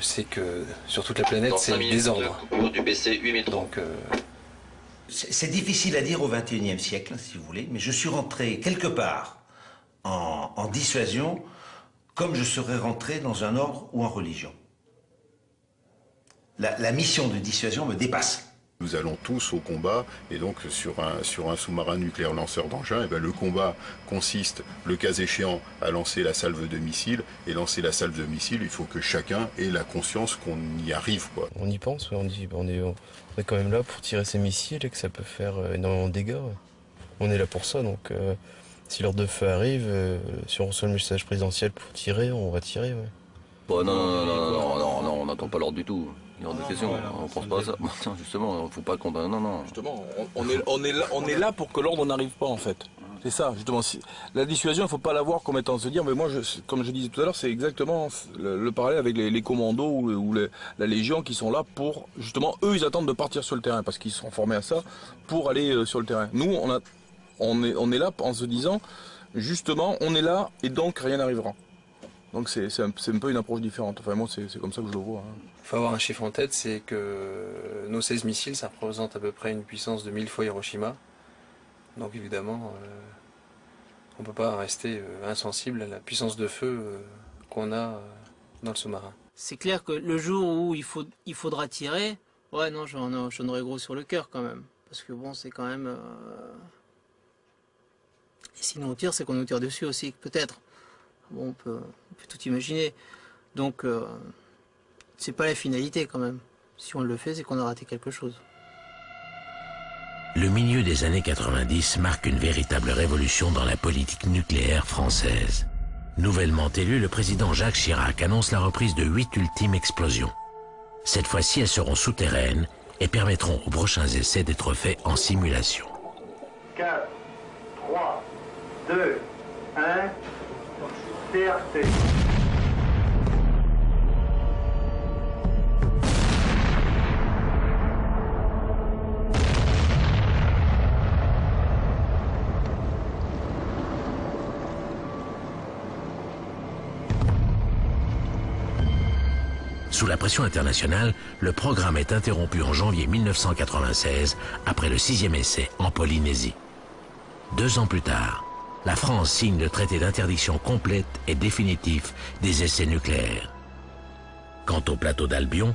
c'est que sur toute la planète, c'est le désordre. Du PC 8003. Donc, c'est difficile à dire au XXIe siècle, si vous voulez, mais je suis rentré quelque part en dissuasion comme je serais rentré dans un ordre ou en religion. La mission de dissuasion me dépasse. Nous allons tous au combat, et donc sur un sous-marin nucléaire lanceur d'engins, et bien le combat consiste, le cas échéant, à lancer la salve de missiles, et lancer la salve de missiles, il faut que chacun ait la conscience qu'on y arrive, quoi. On y pense, ouais, on est quand même là pour tirer ces missiles et que ça peut faire énormément de dégâts. Ouais. On est là pour ça, donc si l'ordre de feu arrive, si on reçoit le message présidentiel pour tirer, on va tirer. Ouais. Bon, non, on n'attend pas l'ordre du tout. Il y a des questions, on pense pas à ça. Tiens, justement, il ne faut pas qu'on... Non. Justement, on est là pour que l'ordre n'arrive pas, en fait. C'est ça, justement. La dissuasion, il ne faut pas la voir comme étant se dire, mais moi, comme je disais tout à l'heure, c'est exactement le parallèle avec les commandos ou la Légion qui sont là pour, justement, eux, ils attendent de partir sur le terrain, parce qu'ils seront formés à ça, pour aller sur le terrain. Nous, on est là en se disant, justement, on est là et donc rien n'arrivera. Donc c'est un peu une approche différente. Enfin, moi, c'est comme ça que je le vois. Il faut avoir un chiffre en tête, c'est que nos 16 missiles, ça représente à peu près une puissance de 1000 fois Hiroshima. Donc évidemment, on ne peut pas rester insensible à la puissance de feu qu'on a dans le sous-marin. C'est clair que le jour où il faudra tirer, ouais, non, j'en aurais gros sur le cœur quand même. Parce que bon, c'est quand même... Et sinon on tire, c'est qu'on nous tire dessus aussi, peut-être. Bon, on peut tout imaginer. Donc, c'est pas la finalité quand même. Si on le fait, c'est qu'on a raté quelque chose. Le milieu des années 90 marque une véritable révolution dans la politique nucléaire française. Nouvellement élu, le président Jacques Chirac annonce la reprise de 8 ultimes explosions. Cette fois-ci, elles seront souterraines et permettront aux prochains essais d'être faits en simulation. 4, 3, 2, 1, CRT. Sous la pression internationale, le programme est interrompu en janvier 1996 après le 6e essai en Polynésie. 2 ans plus tard, la France signe le traité d'interdiction complète et définitif des essais nucléaires. Quant au plateau d'Albion,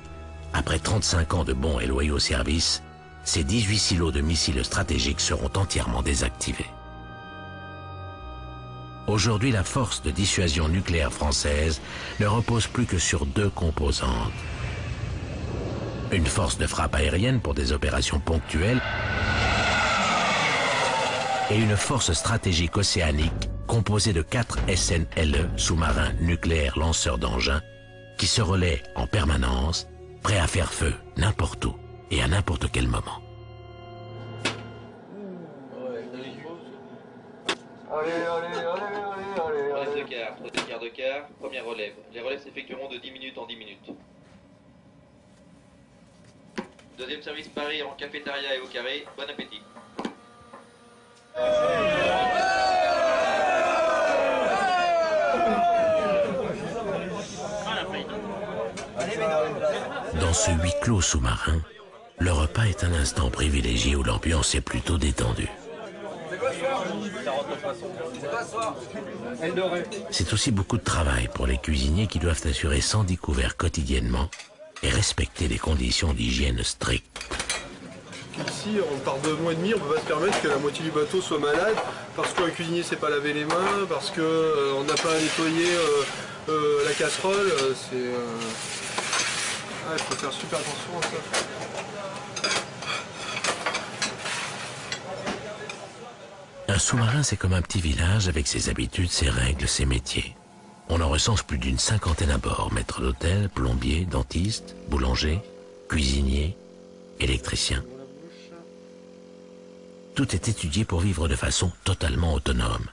après 35 ans de bons et loyaux services, ces 18 silos de missiles stratégiques seront entièrement désactivés. Aujourd'hui, la force de dissuasion nucléaire française ne repose plus que sur 2 composantes. Une force de frappe aérienne pour des opérations ponctuelles et une force stratégique océanique composée de 4 SNLE, sous-marins nucléaires lanceurs d'engins, qui se relaient en permanence, prêts à faire feu n'importe où et à n'importe quel moment. Relève de quart, 3 quarts de quart, première relève. Les relèves s'effectueront de 10 minutes en 10 minutes. Deuxième service Paris en cafétéria et au carré, bon appétit. Dans ce huis clos sous-marin, le repas est un instant privilégié où l'ambiance est plutôt détendue. C'est aussi beaucoup de travail pour les cuisiniers qui doivent assurer 110 couverts quotidiennement et respecter des conditions d'hygiène strictes. Ici, on part 2 mois et demi, on ne peut pas se permettre que la moitié du bateau soit malade parce qu'un cuisinier ne sait pas laver les mains, parce qu'on n'a pas nettoyé la casserole. Il faut faire super attention à ça. Un sous-marin, c'est comme un petit village avec ses habitudes, ses règles, ses métiers. On en recense plus d'une 50aine à bord, maître d'hôtel, plombier, dentiste, boulanger, cuisinier, électricien. Tout est étudié pour vivre de façon totalement autonome.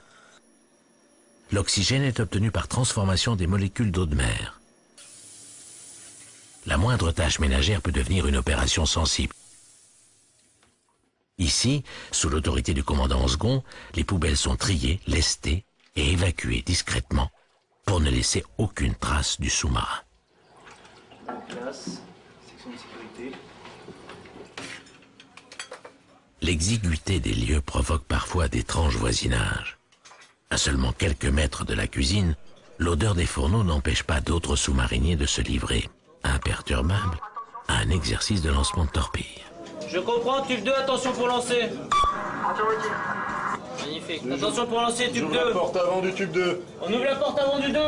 L'oxygène est obtenu par transformation des molécules d'eau de mer. La moindre tâche ménagère peut devenir une opération sensible. Ici, sous l'autorité du commandant second, les poubelles sont triées, lestées et évacuées discrètement pour ne laisser aucune trace du sous-marin. Section de sécurité. L'exiguïté des lieux provoque parfois d'étranges voisinages. À seulement quelques mètres de la cuisine, l'odeur des fourneaux n'empêche pas d'autres sous-mariniers de se livrer, imperturbables, à un exercice de lancement de torpille. Je comprends, tube 2, attention pour lancer. Magnifique. Attention pour lancer, tube 2. Ouvre la porte avant du tube 2. On ouvre la porte avant du 2.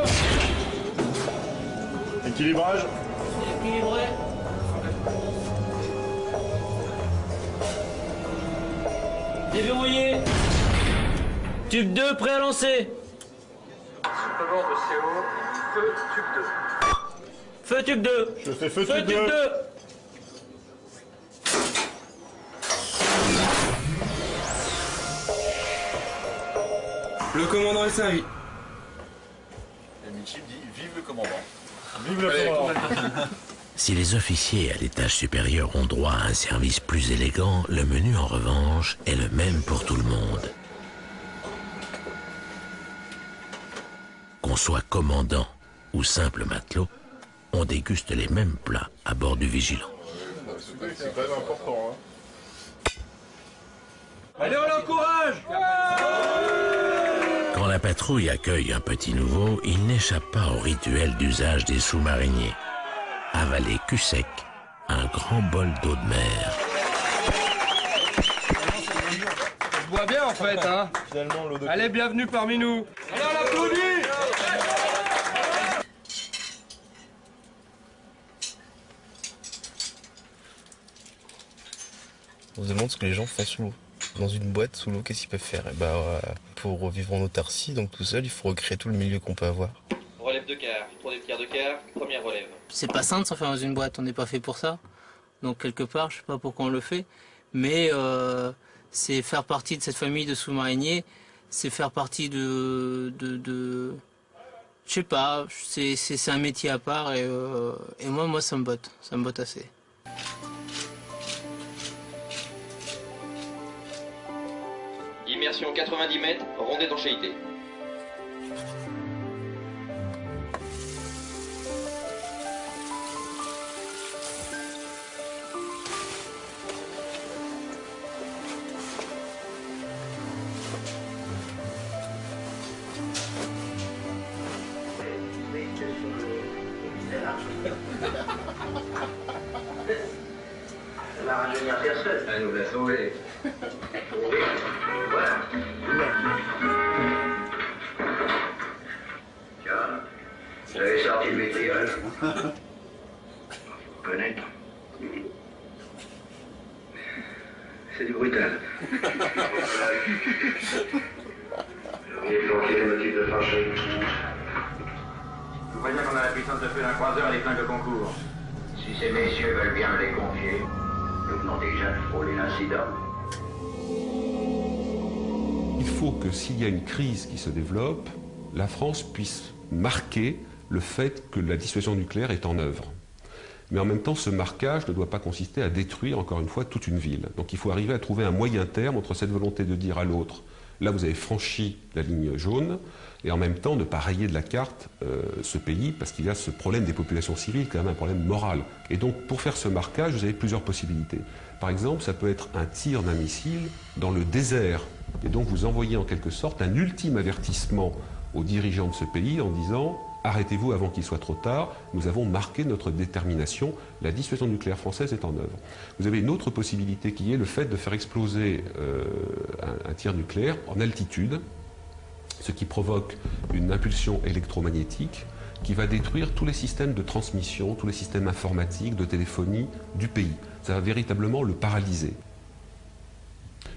Équilibrage. Équilibré. Déverrouillé. Tube 2, prêt à lancer. Supplément de CO, feu tube 2. Feu tube 2. Je fais feu tube 2. Le commandant est servi. Et Michel dit vive le commandant. Vive le commandant. Si les officiers à l'étage supérieur ont droit à un service plus élégant, le menu en revanche est le même pour tout le monde. Qu'on soit commandant ou simple matelot, on déguste les mêmes plats à bord du Vigilant. C'est quand même important. Hein. Allez, on l'encourage. Quand la patrouille accueille un petit nouveau, il n'échappe pas au rituel d'usage des sous-mariniers. Avaler cul sec un grand bol d'eau de mer. Je bois bien en fait, hein. Allez, bienvenue parmi nous. Allez, on l'applaudit. On se demande ce que les gens font sous l'eau. Dans une boîte sous l'eau, qu'est-ce qu'ils peuvent faire? Pour vivre en autarcie, donc tout seul, il faut recréer tout le milieu qu'on peut avoir. Relève de quart, 3 tiers de quart, première relève. C'est pas simple de s'enfermer dans une boîte, on n'est pas fait pour ça. Donc quelque part, je sais pas pourquoi on le fait, mais c'est faire partie de cette famille de sous-mariniers, c'est faire partie je sais pas, c'est un métier à part et moi ça me botte assez. Immersion 90 mètres, ronde d'étanchéité. La ingénieure personne. Elle nous l'a sauvé. Voilà. Tiens, vous avez sorti le métriage. Connaître. C'est du brutal. J'ai planqué les motifs de tranchée. Vous voyez qu'on a la puissance de feu d'un croiseur et des flingues de concours. Si ces messieurs veulent bien me les confier, nous venons déjà de frôler l'incident. Il faut que s'il y a une crise qui se développe, la France puisse marquer le fait que la dissuasion nucléaire est en œuvre. Mais en même temps, ce marquage ne doit pas consister à détruire, encore une fois, toute une ville. Donc il faut arriver à trouver un moyen terme entre cette volonté de dire à l'autre, là vous avez franchi la ligne jaune, et en même temps ne pas rayer de la carte ce pays, parce qu'il y a ce problème des populations civiles, quand même un problème moral. Et donc pour faire ce marquage, vous avez plusieurs possibilités. Par exemple, ça peut être un tir d'un missile dans le désert, et donc vous envoyez en quelque sorte un ultime avertissement aux dirigeants de ce pays en disant « Arrêtez-vous avant qu'il soit trop tard, nous avons marqué notre détermination, la dissuasion nucléaire française est en œuvre ». Vous avez une autre possibilité qui est le fait de faire exploser un tir nucléaire en altitude, ce qui provoque une impulsion électromagnétique qui va détruire tous les systèmes de transmission, tous les systèmes informatiques, de téléphonie du pays. Ça va véritablement le paralyser.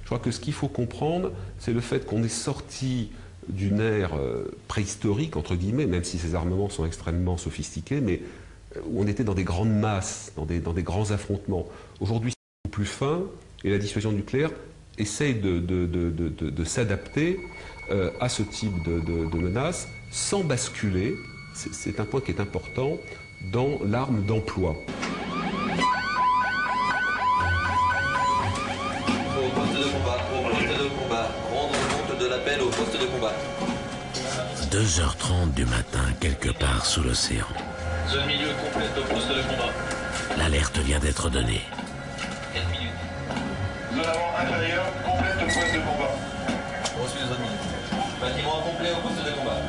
Je crois que ce qu'il faut comprendre, c'est le fait qu'on est sorti d'une ère préhistorique, entre guillemets, même si ces armements sont extrêmement sophistiqués, mais où on était dans des grandes masses, dans des grands affrontements. Aujourd'hui, c'est beaucoup plus fin, et la dissuasion nucléaire essaye de s'adapter à ce type de menace, sans basculer, c'est un point qui est important, dans l'arme d'emploi. Au poste de combat, rendre compte de l'appel au poste de combat. 2h30 du matin, quelque part sous l'océan. Zone milieu complète au poste de combat. L'alerte vient d'être donnée. 4 minutes. Zone avant intérieure complète au poste de combat. Reçu de zone milieu. Bâtiment complet au poste de combat.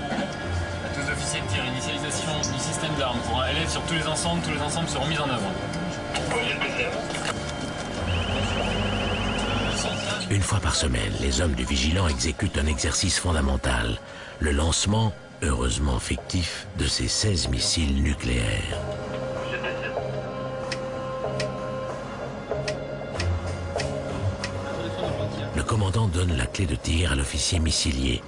À tous officiers de tir, initialisation du système d'armes. Pour un LF sur tous les ensembles seront mis en œuvre. Une fois par semaine, les hommes du Vigilant exécutent un exercice fondamental, le lancement, heureusement fictif, de ces 16 missiles nucléaires. Le commandant donne la clé de tir à l'officier missilier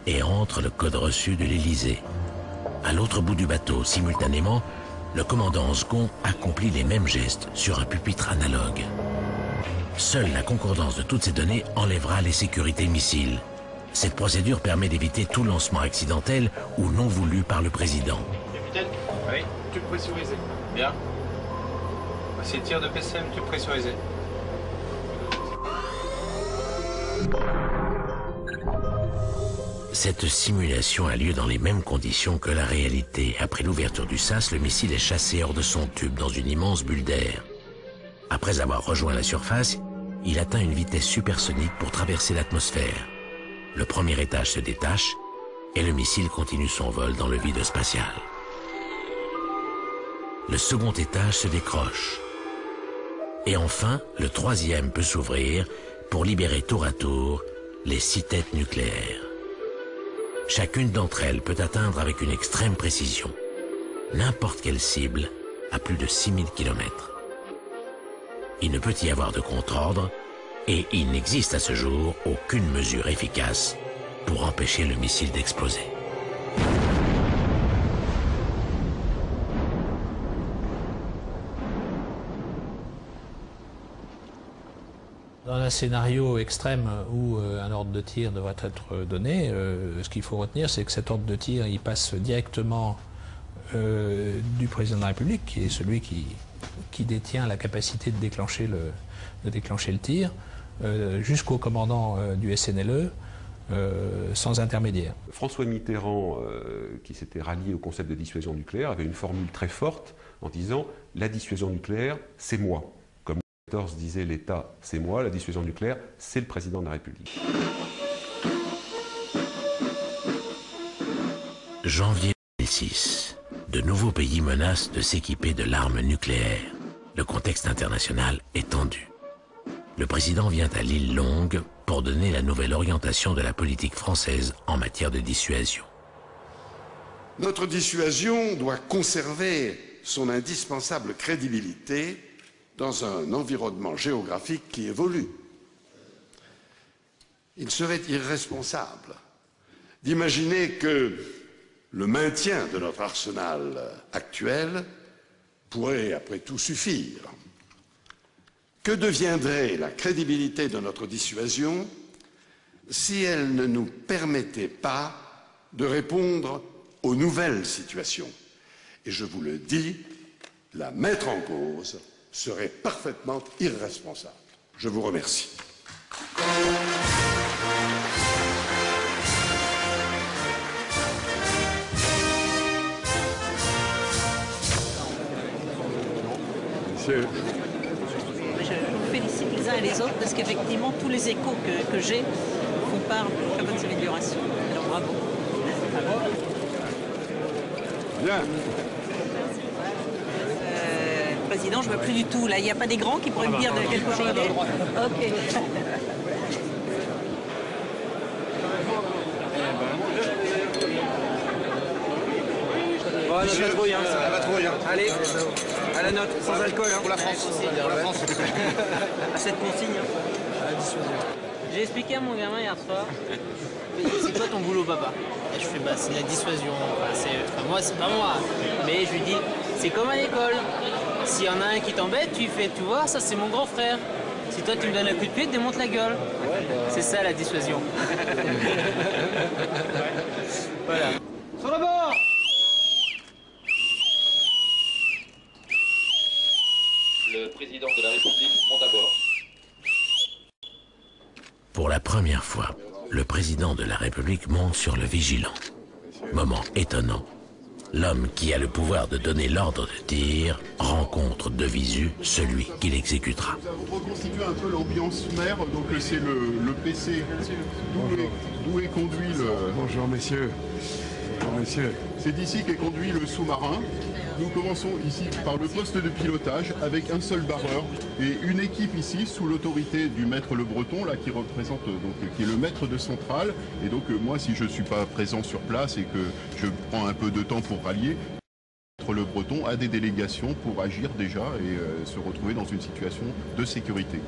et entre le code reçu de l'Élysée. À l'autre bout du bateau, simultanément, le commandant en second accomplit les mêmes gestes sur un pupitre analogue. Seule la concordance de toutes ces données enlèvera les sécurités missiles. Cette procédure permet d'éviter tout lancement accidentel ou non voulu par le président. Capitaine? Oui, tube pressurisé. Bien. Voici tir de PCM, tube pressurisé. Cette simulation a lieu dans les mêmes conditions que la réalité. Après l'ouverture du sas, le missile est chassé hors de son tube dans une immense bulle d'air. Après avoir rejoint la surface, il atteint une vitesse supersonique pour traverser l'atmosphère. Le premier étage se détache et le missile continue son vol dans le vide spatial. Le second étage se décroche. Et enfin, le troisième peut s'ouvrir pour libérer tour à tour les 6 têtes nucléaires. Chacune d'entre elles peut atteindre avec une extrême précision n'importe quelle cible à plus de 6000 km. Il ne peut y avoir de contre-ordre Et il n'existe à ce jour aucune mesure efficace pour empêcher le missile d'exploser. Dans un scénario extrême où un ordre de tir devrait être donné, ce qu'il faut retenir, c'est que cet ordre de tir, il passe directement du président de la République, qui est celui qui détient la capacité de déclencher le tir, jusqu'au commandant du SNLE, sans intermédiaire. François Mitterrand, qui s'était rallié au concept de dissuasion nucléaire, avait une formule très forte en disant « la dissuasion nucléaire, c'est moi ». Comme Louis XIV disait « l'État, c'est moi », la dissuasion nucléaire, c'est le président de la République. Janvier 2006. De nouveaux pays menacent de s'équiper de l'arme nucléaire. Le contexte international est tendu. Le président vient à l'île Longue pour donner la nouvelle orientation de la politique française en matière de dissuasion. Notre dissuasion doit conserver son indispensable crédibilité dans un environnement géographique qui évolue. Il serait irresponsable d'imaginer que le maintien de notre arsenal actuel pourrait, après tout, suffire. Que deviendrait la crédibilité de notre dissuasion si elle ne nous permettait pas de répondre aux nouvelles situations? Et je vous le dis, la mettre en cause serait parfaitement irresponsable. Je vous remercie. Je vous félicite les uns et les autres parce qu'effectivement tous les échos que j'ai font part de très bonnes améliorations. Alors bravo. Bien. Président, je ne vois plus du tout. Là, il n'y a pas des grands qui pourraient me dire de quel côté il est. Ok. Bon, notre patrouille, hein. La patrouille, hein. Allez, à la note, sans alcool, hein. Pour la France. Pour la France. À cette consigne. J'ai expliqué à mon gamin hier soir, c'est quoi ton boulot, papa? Et je fais, bah c'est de la dissuasion. Enfin, moi, c'est pas moi. Mais je lui dis, c'est comme à l'école. S'il y en a un qui t'embête, tu fais, tu vois, ça c'est mon grand frère. Si toi tu me donnes un coup de pied, démonte la gueule. C'est ça la dissuasion. Voilà. Sur le bord! Le président de la République monte à bord. Pour la première fois, le président de la République monte sur le Vigilant. Moment étonnant. L'homme qui a le pouvoir de donner l'ordre de tir rencontre de visu celui qui l'exécutera. On reconstitue un peu l'ambiance mer, donc c'est le PC d'où est conduit le... Bonjour messieurs. Bonjour messieurs. C'est d'ici qu'est conduit le sous-marin. Nous commençons ici par le poste de pilotage avec un seul barreur et une équipe ici sous l'autorité du maître Le Breton, là, qui représente donc qui est le maître de centrale. Et donc moi, si je ne suis pas présent sur place et que je prends un peu de temps pour rallier, Le Breton a des délégations pour agir déjà et se retrouver dans une situation de sécurité.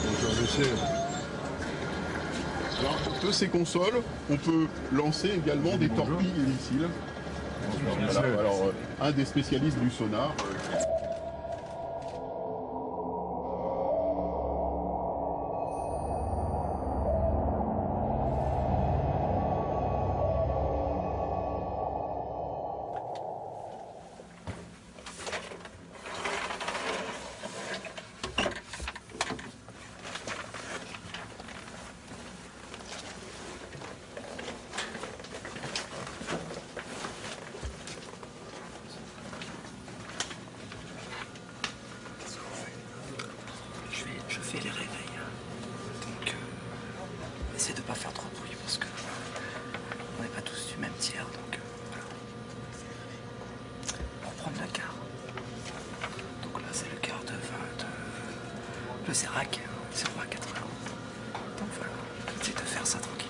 Bonjour monsieur. Alors, de ces consoles, on peut lancer également des torpilles et missiles. Voilà, alors, un des spécialistes du sonar. Je fais les réveils. Donc, essayez de ne pas faire trop de bruit parce que on n'est pas tous du même tiers. Donc, voilà. Pour prendre la gare. Donc là, c'est le quart de 20 de le Sérac, 0,80. Donc voilà, essayez de faire ça tranquille.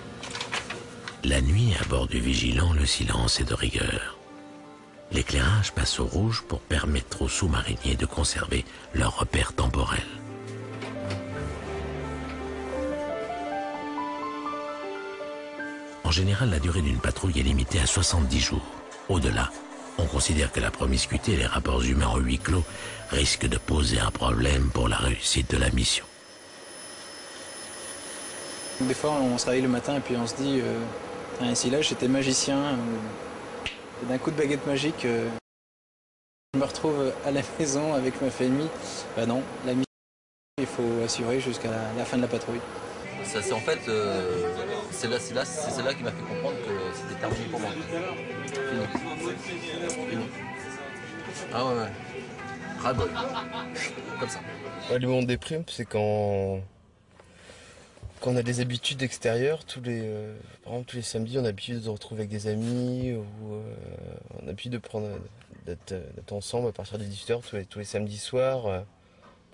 La nuit, à bord du Vigilant, le silence est de rigueur. L'éclairage passe au rouge pour permettre aux sous-mariniers de conserver leur repère temporel. En général, la durée d'une patrouille est limitée à 70 jours. Au-delà, on considère que la promiscuité et les rapports humains en huis clos risquent de poser un problème pour la réussite de la mission. Des fois, on se réveille le matin et puis on se dit si là j'étais magicien, d'un coup de baguette magique, je me retrouve à la maison avec ma famille. Ben non, la mission, il faut assurer jusqu'à la fin de la patrouille. C'est en fait, c'est là qui m'a fait comprendre que c'était terminé pour moi. Fini. Ah ouais. Ras-le-bol. Comme ça. Ouais, le moment de déprime, c'est quand on a des habitudes extérieures, par exemple tous les samedis, on a l'habitude de se retrouver avec des amis, ou on a l'habitude d'être ensemble à partir de 18h tous les samedis soirs.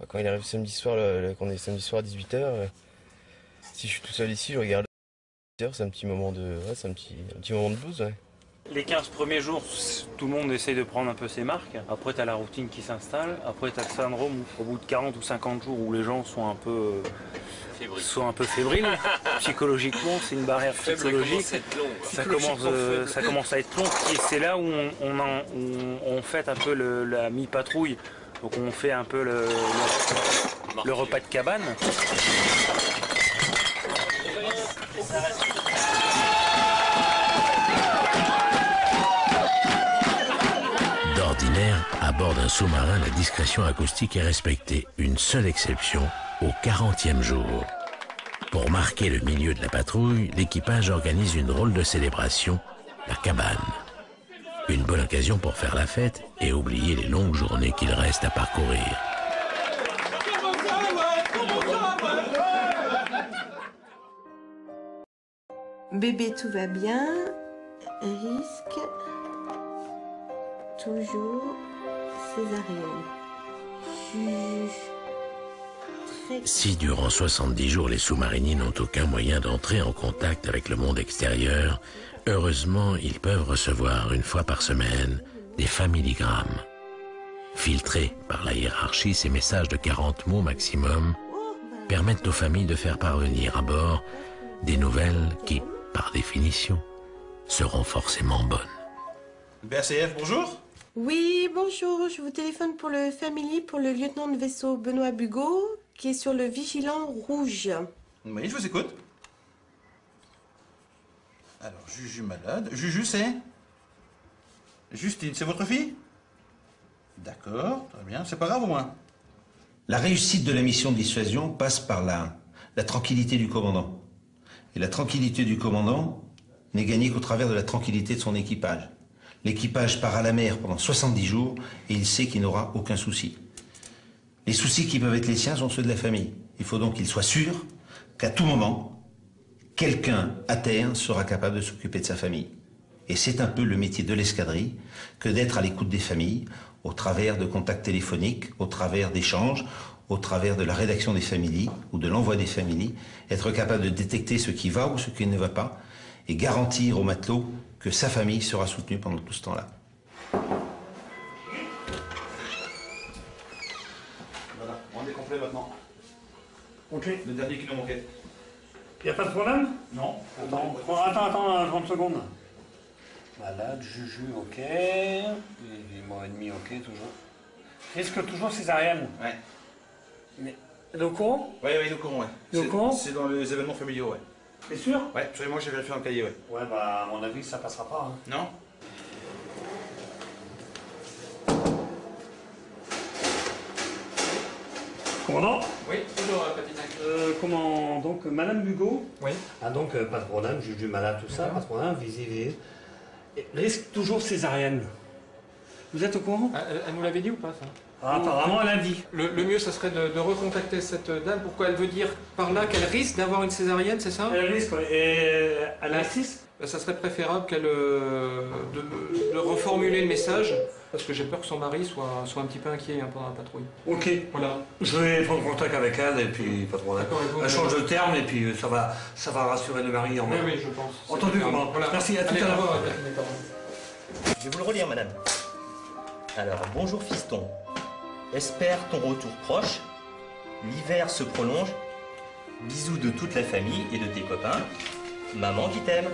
Quand il arrive samedi soir, quand on est samedi soir à 18h, si je suis tout seul ici, je regarde c'est un petit moment de, c'est un petit moment de blues. Ouais. Les 15 premiers jours, tout le monde essaye de prendre un peu ses marques. Après, tu as la routine qui s'installe. Après, tu as le syndrome où, au bout de 40 ou 50 jours où les gens sont un peu fébriles. Psychologiquement, c'est une barrière psychologique. Ça commence à être long. Et c'est là où on fait un peu la mi-patrouille. Donc on fait un peu le repas de cabane. D'ordinaire, à bord d'un sous-marin, la discrétion acoustique est respectée. Une seule exception, au 40e jour. Pour marquer le milieu de la patrouille, l'équipage organise une drôle de célébration, la cabane. Une bonne occasion pour faire la fête et oublier les longues journées qu'il reste à parcourir. Bébé, tout va bien. Risque. Toujours césarienne. Si durant 70 jours les sous-mariniers n'ont aucun moyen d'entrer en contact avec le monde extérieur, heureusement ils peuvent recevoir une fois par semaine des familigrammes. Filtrés par la hiérarchie, ces messages de 40 mots maximum permettent aux familles de faire parvenir à bord des nouvelles qui, par définition, seront forcément bonnes. BRCF, bonjour. Oui, bonjour. Je vous téléphone pour le Family, pour le lieutenant de vaisseau Benoît Bugot, qui est sur le Vigilant Rouge. Oui, je vous écoute. Alors, Juju malade. Juju, c'est Justine, c'est votre fille? D'accord, très bien. C'est pas grave au moins. La réussite de la mission de dissuasion passe par la tranquillité du commandant. Et la tranquillité du commandant n'est gagnée qu'au travers de la tranquillité de son équipage. L'équipage part à la mer pendant 70 jours et il sait qu'il n'aura aucun souci. Les soucis qui peuvent être les siens sont ceux de la famille. Il faut donc qu'il soit sûr qu'à tout moment, quelqu'un à terre sera capable de s'occuper de sa famille. Et c'est un peu le métier de l'escadrille que d'être à l'écoute des familles, au travers de contacts téléphoniques, au travers d'échanges, au travers de la rédaction des familles ou de l'envoi des familles, être capable de détecter ce qui va ou ce qui ne va pas et garantir au matelot que sa famille sera soutenue pendant tout ce temps-là. Voilà, on est complet maintenant. Ok. Le dernier qui nous manquait. Y a pas de problème? Non. Attends, 30 secondes. Malade, Juju, ok. 8 mois et demi, ok, toujours. Risque toujours césarienne? Ouais. Mais, elle est au courant? Oui, il est au courant, ouais. Il est au courant? C'est dans les événements familiaux, ouais. T'es sûr? Ouais, absolument, j'ai vérifié dans le cahier, ouais. Ouais, bah, à mon avis, ça passera pas, hein. Non? Commandant? Oui, toujours, capitaine. Comment, donc, Madame Bugot? Oui. Ah, donc, pas de problème, Juju malade, tout ça, pas de problème, visible. Risque toujours césarienne. Vous êtes au courant? Elle nous l'avait dit ou pas, ça? Ah, apparemment, elle a dit. Le mieux, ça serait de recontacter cette dame. Pourquoi elle veut dire par là qu'elle risque d'avoir une césarienne, c'est ça? Elle risque, et elle insiste? Ça serait préférable qu'elle de reformuler le message, parce que j'ai peur que son mari soit un petit peu inquiet pendant la patrouille. Ok. Voilà. Je vais prendre contact avec elle et puis pas de problème. Elle change de terme et puis ça va rassurer le mari en Oui, oui, je pense. Entendu, comment? Voilà. Merci, à tout à Allez, l'heure. Je vais vous le relire, madame. Alors, bonjour fiston. Espère ton retour proche. L'hiver se prolonge. Bisous de toute la famille et de tes copains. Maman qui t'aime.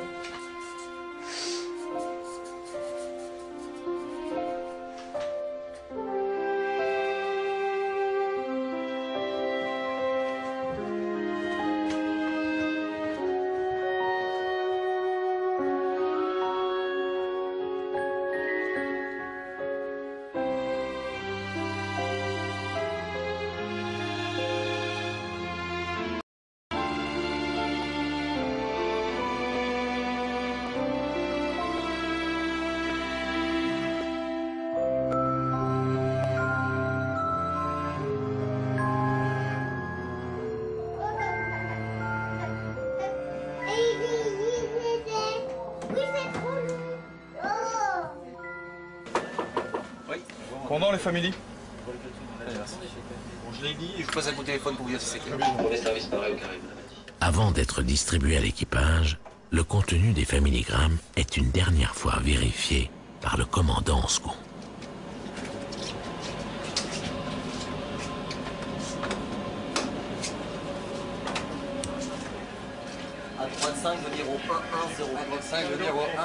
Commandant, les familles. Bon, je l'ai dit et je passe à mon téléphone pour vous dire si c'est clair. Les services pareils au Caraïbes. Avant d'être distribué à l'équipage, le contenu des familligrammes est une dernière fois vérifié par le commandant en second. À droite 5, venir au 110. À droite 5, venir au 110.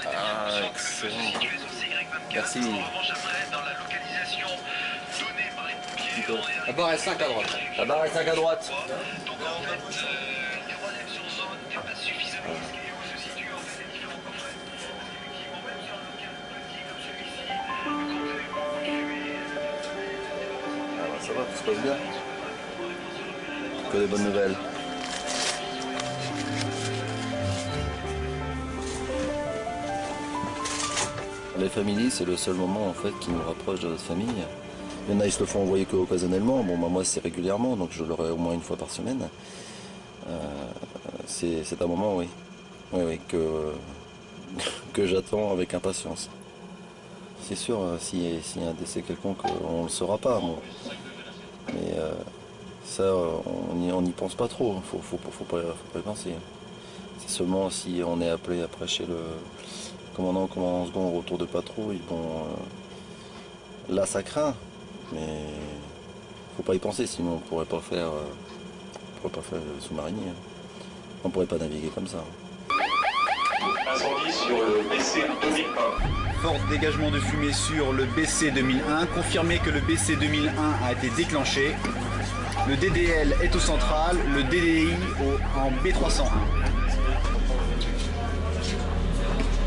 Ah, excellent. Merci. La barre est 5 à droite. La barre est 5 à droite. Ça va, tout se passe bien. Que des bonnes nouvelles. Les familles, c'est le seul moment en fait qui nous rapproche de notre famille. Il y en a, ils se le font envoyer qu'occasionnellement. Bon, bah, moi, c'est régulièrement, donc je l'aurai au moins une fois par semaine. C'est un moment, oui, que j'attends avec impatience. C'est sûr, s'il y a un décès quelconque, on ne le saura pas. Bon. Mais ça, on n'y pense pas trop. Faut pas y penser. C'est seulement si on est appelé après chez le commandant second au retour de patrouille. Bon, là, ça craint. Mais faut pas y penser, sinon on pourrait pas faire le sous-marinier. On pourrait pas naviguer comme ça. Incendie sur le BC 2001. Fort dégagement de fumée sur le BC 2001. Confirmé que le BC 2001 a été déclenché. Le DDL est au central, le DDI en B301.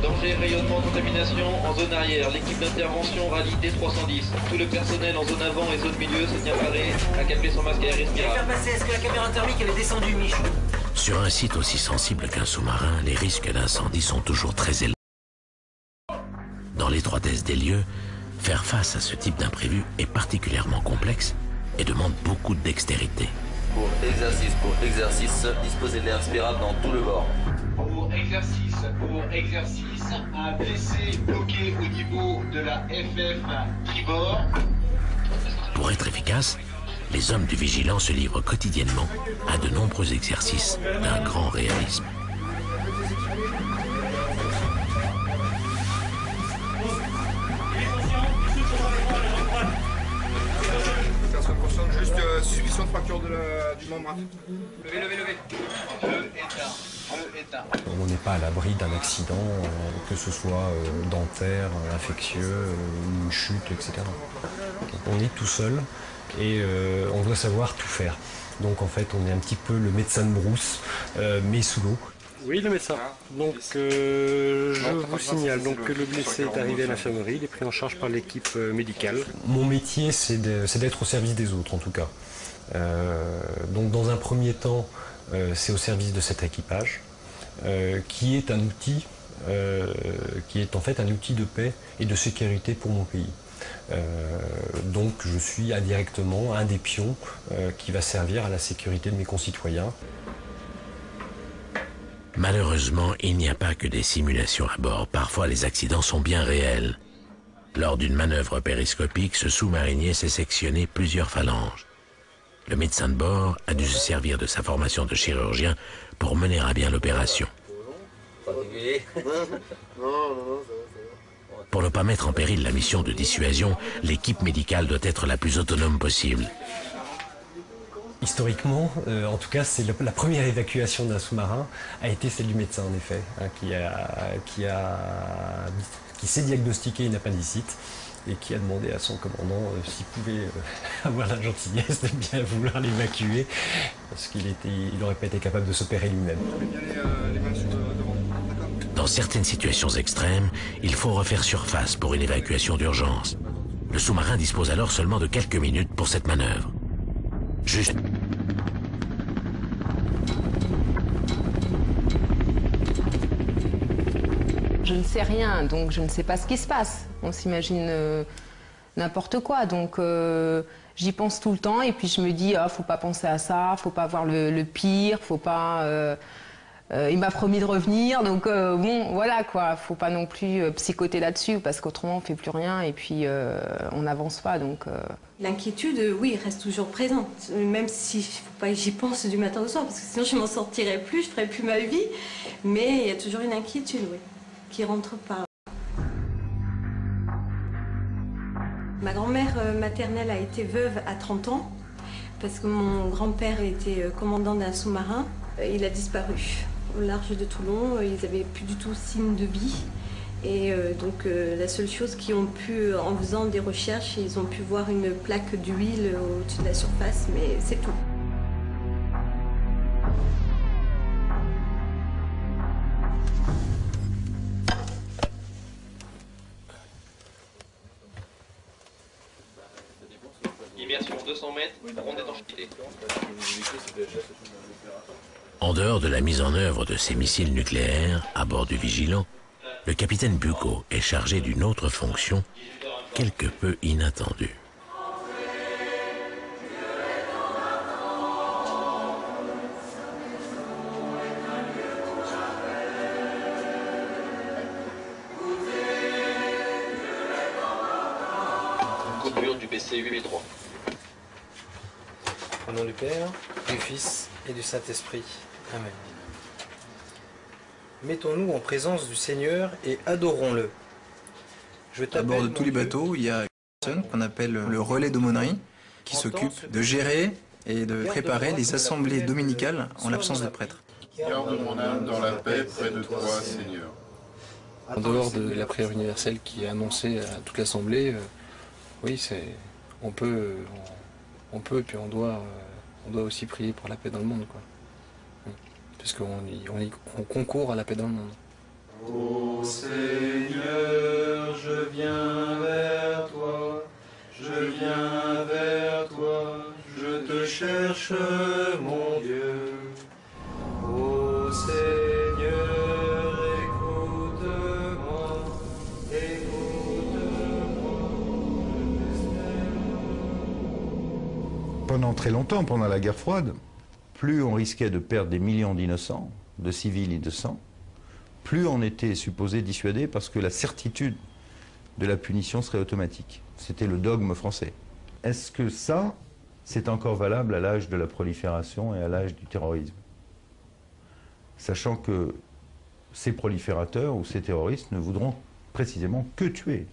Danger, rayonnement, contamination en zone arrière. L'équipe d'intervention rallie D310. Tout le personnel en zone avant et zone milieu se tient paré, accablé son masque à air respirable. Est-ce que la caméra thermique elle est descendue, Michou? Sur un site aussi sensible qu'un sous-marin, les risques d'incendie sont toujours très élevés. Dans l'étroitesse des lieux, faire face à ce type d'imprévu est particulièrement complexe et demande beaucoup de dextérité. Pour exercice, disposez de l'air respirable dans tout le bord. Pour exercice, un blessé bloqué au niveau de la FF tribord. Pour être efficace, les hommes du Vigilant se livrent quotidiennement à de nombreux exercices d'un grand réalisme. Ça concerne juste suspicion de fracture du membrane. Levez. On n'est pas à l'abri d'un accident, que ce soit dentaire, infectieux, une chute, etc. On est tout seul et on doit savoir tout faire. Donc en fait, on est un petit peu le médecin de brousse, mais sous l'eau. Oui, le médecin. Donc je vous signale donc, que le blessé est arrivé à l'infirmerie, il est pris en charge par l'équipe médicale. Mon métier, c'est d'être au service des autres en tout cas. Donc dans un premier temps, c'est au service de cet équipage, qui est un outil, qui est en fait un outil de paix et de sécurité pour mon pays. Donc je suis indirectement un des pions qui va servir à la sécurité de mes concitoyens. Malheureusement, il n'y a pas que des simulations à bord. Parfois, les accidents sont bien réels. Lors d'une manœuvre périscopique, ce sous-marinier s'est sectionné plusieurs phalanges. Le médecin de bord a dû se servir de sa formation de chirurgien pour mener à bien l'opération. Pour ne pas mettre en péril la mission de dissuasion, l'équipe médicale doit être la plus autonome possible. Historiquement, en tout cas, c'est la première évacuation d'un sous-marin a été celle du médecin, en effet, qui s'est diagnostiqué une appendicite et qui a demandé à son commandant s'il pouvait avoir la gentillesse de bien vouloir l'évacuer, parce qu'il n'aurait pas été capable de s'opérer lui-même. Dans certaines situations extrêmes, il faut refaire surface pour une évacuation d'urgence. Le sous-marin dispose alors seulement de quelques minutes pour cette manœuvre. Juste. Je ne sais rien, donc je ne sais pas ce qui se passe. On s'imagine n'importe quoi, donc j'y pense tout le temps et puis je me dis, faut pas penser à ça, faut pas voir le pire, faut pas... Il m'a promis de revenir, donc bon, voilà quoi. Faut pas non plus psychoter là-dessus, parce qu'autrement on fait plus rien et puis on n'avance pas. Donc. L'inquiétude, oui, reste toujours présente, même si faut pas que j'y pense du matin au soir, parce que sinon je m'en sortirais plus, je ferais plus ma vie. Mais il y a toujours une inquiétude, oui, qui rentre pas. Ma grand-mère maternelle a été veuve à 30 ans, parce que mon grand-père était commandant d'un sous-marin. Il a disparu au large de Toulon. Ils n'avaient plus du tout signe de vie. Et donc la seule chose qu'ils ont pu, en faisant des recherches, ils ont pu voir une plaque d'huile au-dessus de la surface, mais c'est tout. Immersion 200 mètres, ronde d'étanchéité. En dehors de la mise en œuvre de ces missiles nucléaires à bord du Vigilant, le capitaine Bugeaud est chargé d'une autre fonction quelque peu inattendue. Coupure du PC 8B3. Au nom du Père, du Fils et du Saint-Esprit. Amen. Mettons-nous en présence du Seigneur et adorons-le. À bord de tous les bateaux, il y a une personne qu'on appelle le relais d'aumônerie qui s'occupe de gérer et de préparer les assemblées dominicales en l'absence de prêtre. Garde mon âme dans la paix près de toi, Seigneur. En dehors de la prière universelle qui est annoncée à toute l'Assemblée, oui, on peut et puis on doit aussi prier pour la paix dans le monde, quoi. Parce qu'on concourt à la paix dans le monde. Ô Seigneur, je viens vers toi, je te cherche, mon Dieu. Ô Seigneur, écoute-moi. Pendant très longtemps, pendant la guerre froide, plus on risquait de perdre des millions d'innocents, de civils innocents, plus on était supposé dissuader parce que la certitude de la punition serait automatique. C'était le dogme français. Est-ce que ça, c'est encore valable à l'âge de la prolifération et à l'âge du terrorisme? Sachant que ces proliférateurs ou ces terroristes ne voudront précisément que tuer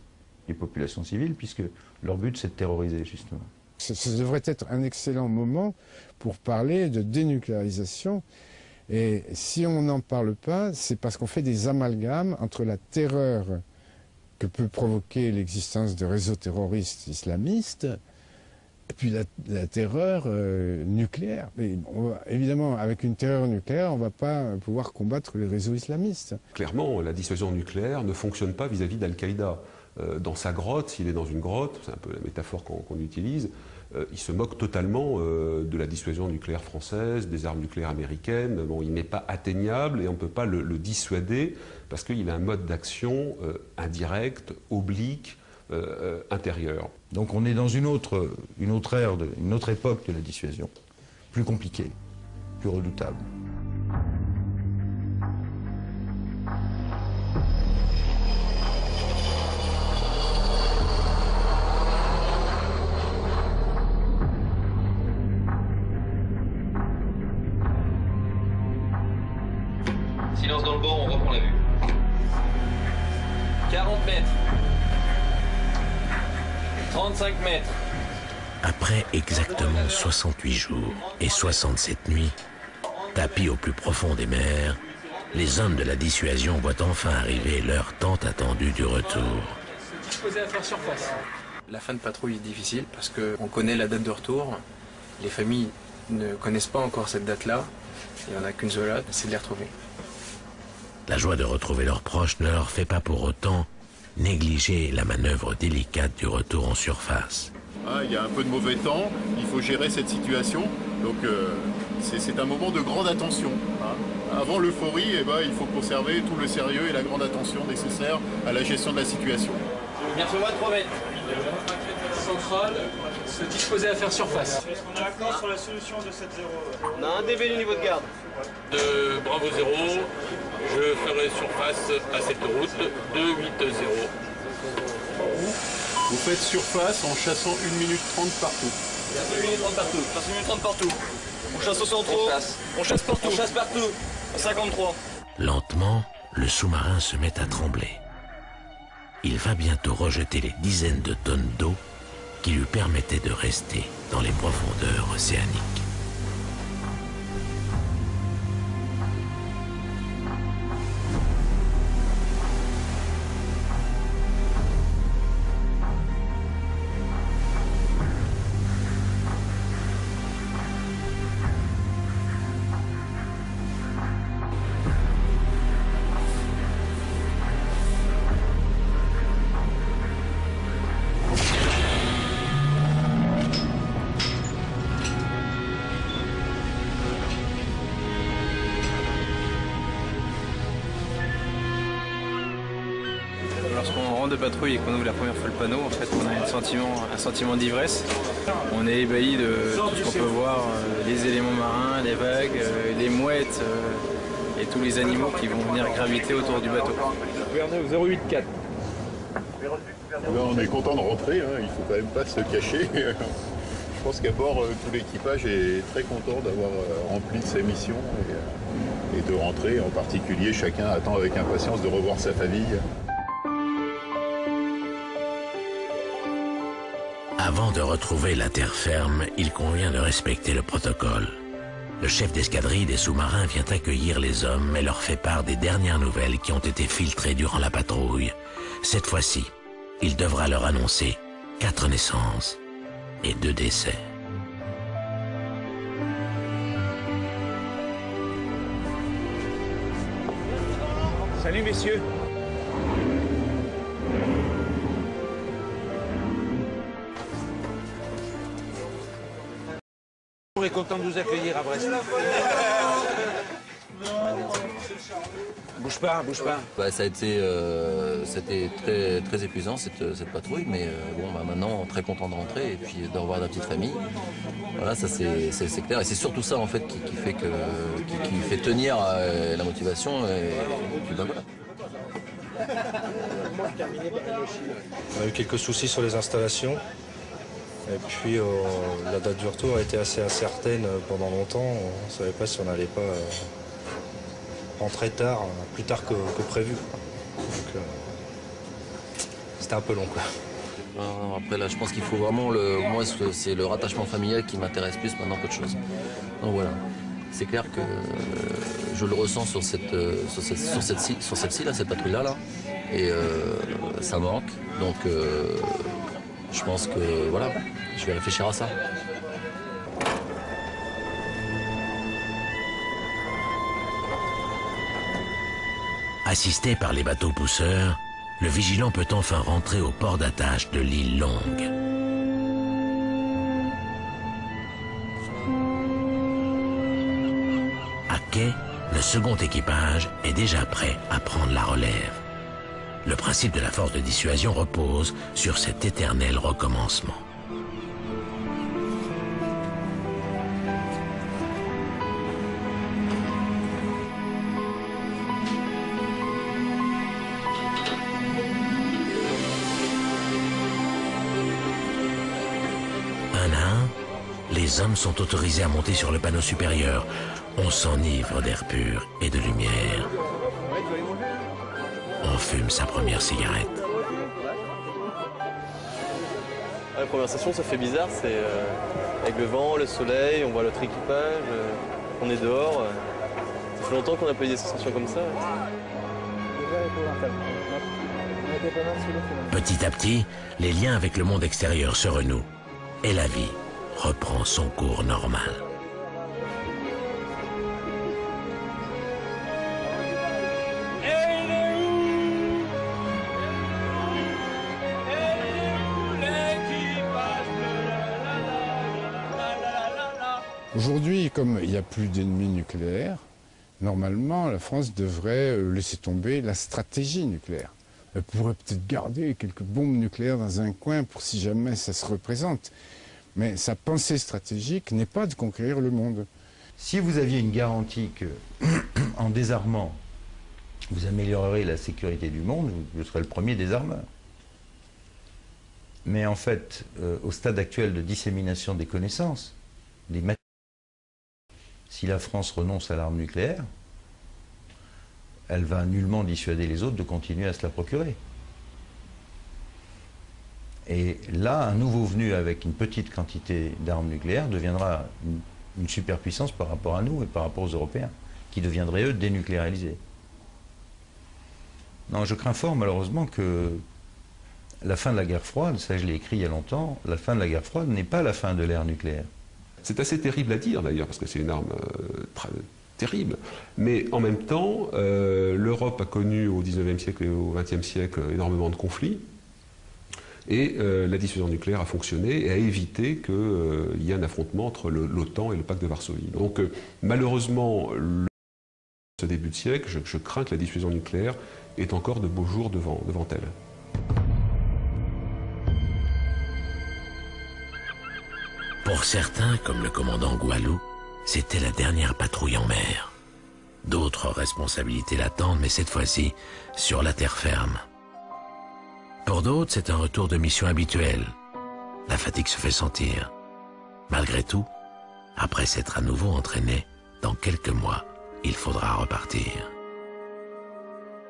les populations civiles, puisque leur but c'est de terroriser justement. Ce devrait être un excellent moment pour parler de dénucléarisation. Et si on n'en parle pas, c'est parce qu'on fait des amalgames entre la terreur que peut provoquer l'existence de réseaux terroristes islamistes et puis la terreur nucléaire. Mais évidemment, avec une terreur nucléaire, on ne va pas pouvoir combattre les réseaux islamistes. Clairement, la dissuasion nucléaire ne fonctionne pas vis-à-vis d'Al-Qaïda. Dans sa grotte, s'il est dans une grotte, c'est un peu la métaphore qu'on utilise, il se moque totalement de la dissuasion nucléaire française, des armes nucléaires américaines. Bon, il n'est pas atteignable et on ne peut pas le dissuader parce qu'il a un mode d'action indirect, oblique, intérieur. Donc on est dans une autre ère, une autre époque de la dissuasion, plus compliquée, plus redoutable. Silence dans le bord, on reprend la vue. 40 mètres. 35 mètres. Après exactement 68 jours et 67 nuits, tapis au plus profond des mers, les hommes de la dissuasion voient enfin arriver l'heure tant attendue du retour. Disposé à faire surface. La fin de patrouille est difficile parce qu'on connaît la date de retour. Les familles ne connaissent pas encore cette date-là. Il n'y en a qu'une seule hâte, c'est de les retrouver. La joie de retrouver leurs proches ne leur fait pas pour autant négliger la manœuvre délicate du retour en surface. Il y a un peu de mauvais temps, il faut gérer cette situation, donc c'est un moment de grande attention. Avant l'euphorie, il faut conserver tout le sérieux et la grande attention nécessaire à la gestion de la situation. Bien sûr, 23 mètres. Centrale se disposait à faire surface. Est-ce qu'on est d'accord sur la solution de 7-0? On a un dB du niveau de garde. De Bravo 0, je ferai surface à cette route de 8-0. Vous faites surface en chassant 1 minute 30 partout. 1 minute 30 partout. 1 minute 30 partout. On chasse au centre. On chasse partout. On chasse partout. 53. Lentement, le sous-marin se met à trembler. Il va bientôt rejeter les dizaines de tonnes d'eau qui lui permettaient de rester dans les profondeurs océaniques. Lorsqu'on rentre de patrouille et qu'on ouvre la première fois le panneau, en fait, on a un sentiment d'ivresse. On est ébahi de tout ce qu'on peut voir, les éléments marins, les vagues, les mouettes et tous les animaux qui vont venir graviter autour du bateau. Gouvernet au 084. On est content de rentrer, hein, il faut quand même pas se cacher. Je pense qu'à bord, tout l'équipage est très content d'avoir rempli sa mission et de rentrer. En particulier, chacun attend avec impatience de revoir sa famille. Avant de retrouver la terre ferme, il convient de respecter le protocole. Le chef d'escadrille des sous-marins vient accueillir les hommes et leur fait part des dernières nouvelles qui ont été filtrées durant la patrouille. Cette fois-ci, il devra leur annoncer 4 naissances et 2 décès. Salut messieurs. On est content de vous accueillir à Brest. Bouge pas, bouge pas. Bah, ça a été c'était très épuisant cette patrouille, mais bon, bah, maintenant très content de rentrer et puis de revoir la petite famille. Voilà, ça c'est clair et c'est surtout ça en fait qui fait tenir la motivation et puis bah, voilà. On a eu quelques soucis sur les installations. Et puis la date du retour a été assez incertaine pendant longtemps. On ne savait pas si on n'allait pas rentrer tard, plus tard que prévu. Donc c'était un peu long, quoi. Après là, je pense qu'il faut vraiment moi c'est le rattachement familial qui m'intéresse plus maintenant qu'autre chose. Donc voilà, c'est clair que je le ressens sur celle-ci là, cette patrouille là, et ça manque. Donc je pense que voilà, je vais réfléchir à ça. Assisté par les bateaux pousseurs, le vigilant peut enfin rentrer au port d'attache de l'île Longue. À quai, le second équipage est déjà prêt à prendre la relève. Le principe de la force de dissuasion repose sur cet éternel recommencement. Un à un, les hommes sont autorisés à monter sur le panneau supérieur. On s'enivre d'air pur et de lumière. On fume sa première cigarette. La première station, ça fait bizarre, c'est avec le vent, le soleil, on voit notre équipage, on est dehors. Ça fait longtemps qu'on n'a pas eu des sensations comme ça. Petit à petit, les liens avec le monde extérieur se renouent et la vie reprend son cours normal. Aujourd'hui, comme il n'y a plus d'ennemis nucléaires, normalement, la France devrait laisser tomber la stratégie nucléaire. Elle pourrait peut-être garder quelques bombes nucléaires dans un coin pour si jamais ça se représente. Mais sa pensée stratégique n'est pas de conquérir le monde. Si vous aviez une garantie que, en désarmant, vous améliorerez la sécurité du monde, vous serez le premier désarmeur. Mais en fait, au stade actuel de dissémination des connaissances, des matériaux, si la France renonce à l'arme nucléaire, elle va nullement dissuader les autres de continuer à se la procurer. Et là, un nouveau venu avec une petite quantité d'armes nucléaires deviendra une superpuissance par rapport à nous et par rapport aux Européens, qui deviendraient, eux, dénucléarisés. Non, je crains fort, malheureusement, que la fin de la guerre froide, ça je l'ai écrit il y a longtemps, la fin de la guerre froide n'est pas la fin de l'ère nucléaire. C'est assez terrible à dire, d'ailleurs, parce que c'est une arme terrible. Mais en même temps, l'Europe a connu au XIXe siècle et au XXe siècle énormément de conflits. Et la dissuasion nucléaire a fonctionné et a évité qu'il y ait un affrontement entre l'OTAN et le pacte de Varsovie. Donc malheureusement, ce début de siècle, je crains que la dissuasion nucléaire ait encore de beaux jours devant elle. Pour certains, comme le commandant Goualou, c'était la dernière patrouille en mer. D'autres responsabilités l'attendent, mais cette fois-ci sur la terre ferme. Pour d'autres, c'est un retour de mission habituel. La fatigue se fait sentir. Malgré tout, après s'être à nouveau entraîné, dans quelques mois, il faudra repartir.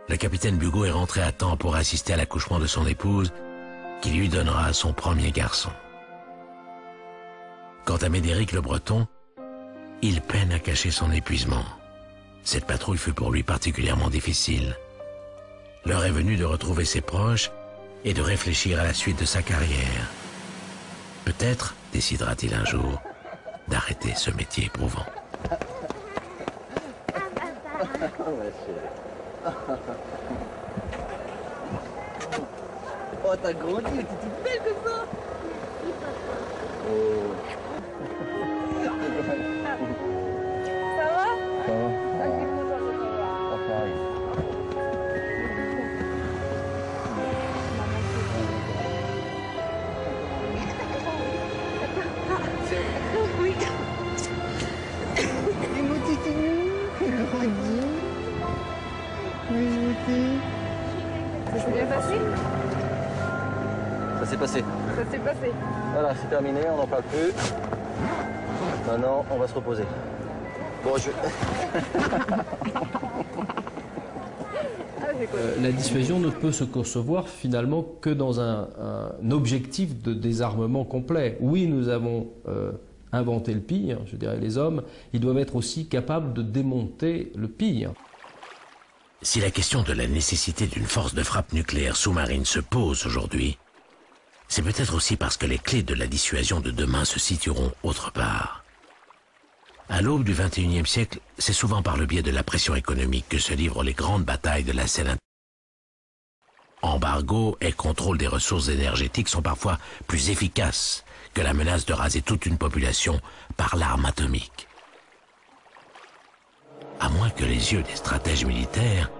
Le capitaine Bugeaud est rentré à temps pour assister à l'accouchement de son épouse, qui lui donnera son premier garçon. Quant à Médéric Le Breton, il peine à cacher son épuisement. Cette patrouille fut pour lui particulièrement difficile. L'heure est venue de retrouver ses proches et de réfléchir à la suite de sa carrière. Peut-être décidera-t-il un jour d'arrêter ce métier éprouvant. Oh, t'as grandi, t'es toute belle comme ça. Oh. Ça va? Ça va. Oui. Et mon petit nous, grandi. Oui, je m'étais. Ça s'est bien passé? Ça s'est passé. Ça s'est passé. Voilà, c'est terminé, on n'en parle plus. Maintenant, on va se reposer. Bon, La dissuasion ne peut se concevoir finalement que dans un objectif de désarmement complet. Oui, nous avons inventé le pire, je dirais les hommes, ils doivent être aussi capables de démonter le pire. Si la question de la nécessité d'une force de frappe nucléaire sous-marine se pose aujourd'hui, c'est peut-être aussi parce que les clés de la dissuasion de demain se situeront autre part. À l'aube du XXIe siècle, c'est souvent par le biais de la pression économique que se livrent les grandes batailles de la scène internationale. Embargo et contrôle des ressources énergétiques sont parfois plus efficaces que la menace de raser toute une population par l'arme atomique. À moins que les yeux des stratèges militaires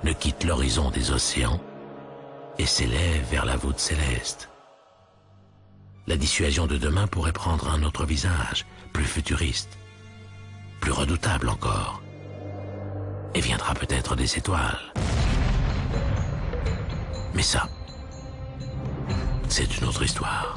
ne quittent l'horizon des océans et s'élèvent vers la voûte céleste. La dissuasion de demain pourrait prendre un autre visage, plus futuriste, plus redoutable encore, et viendra peut-être des étoiles. Mais ça, c'est une autre histoire.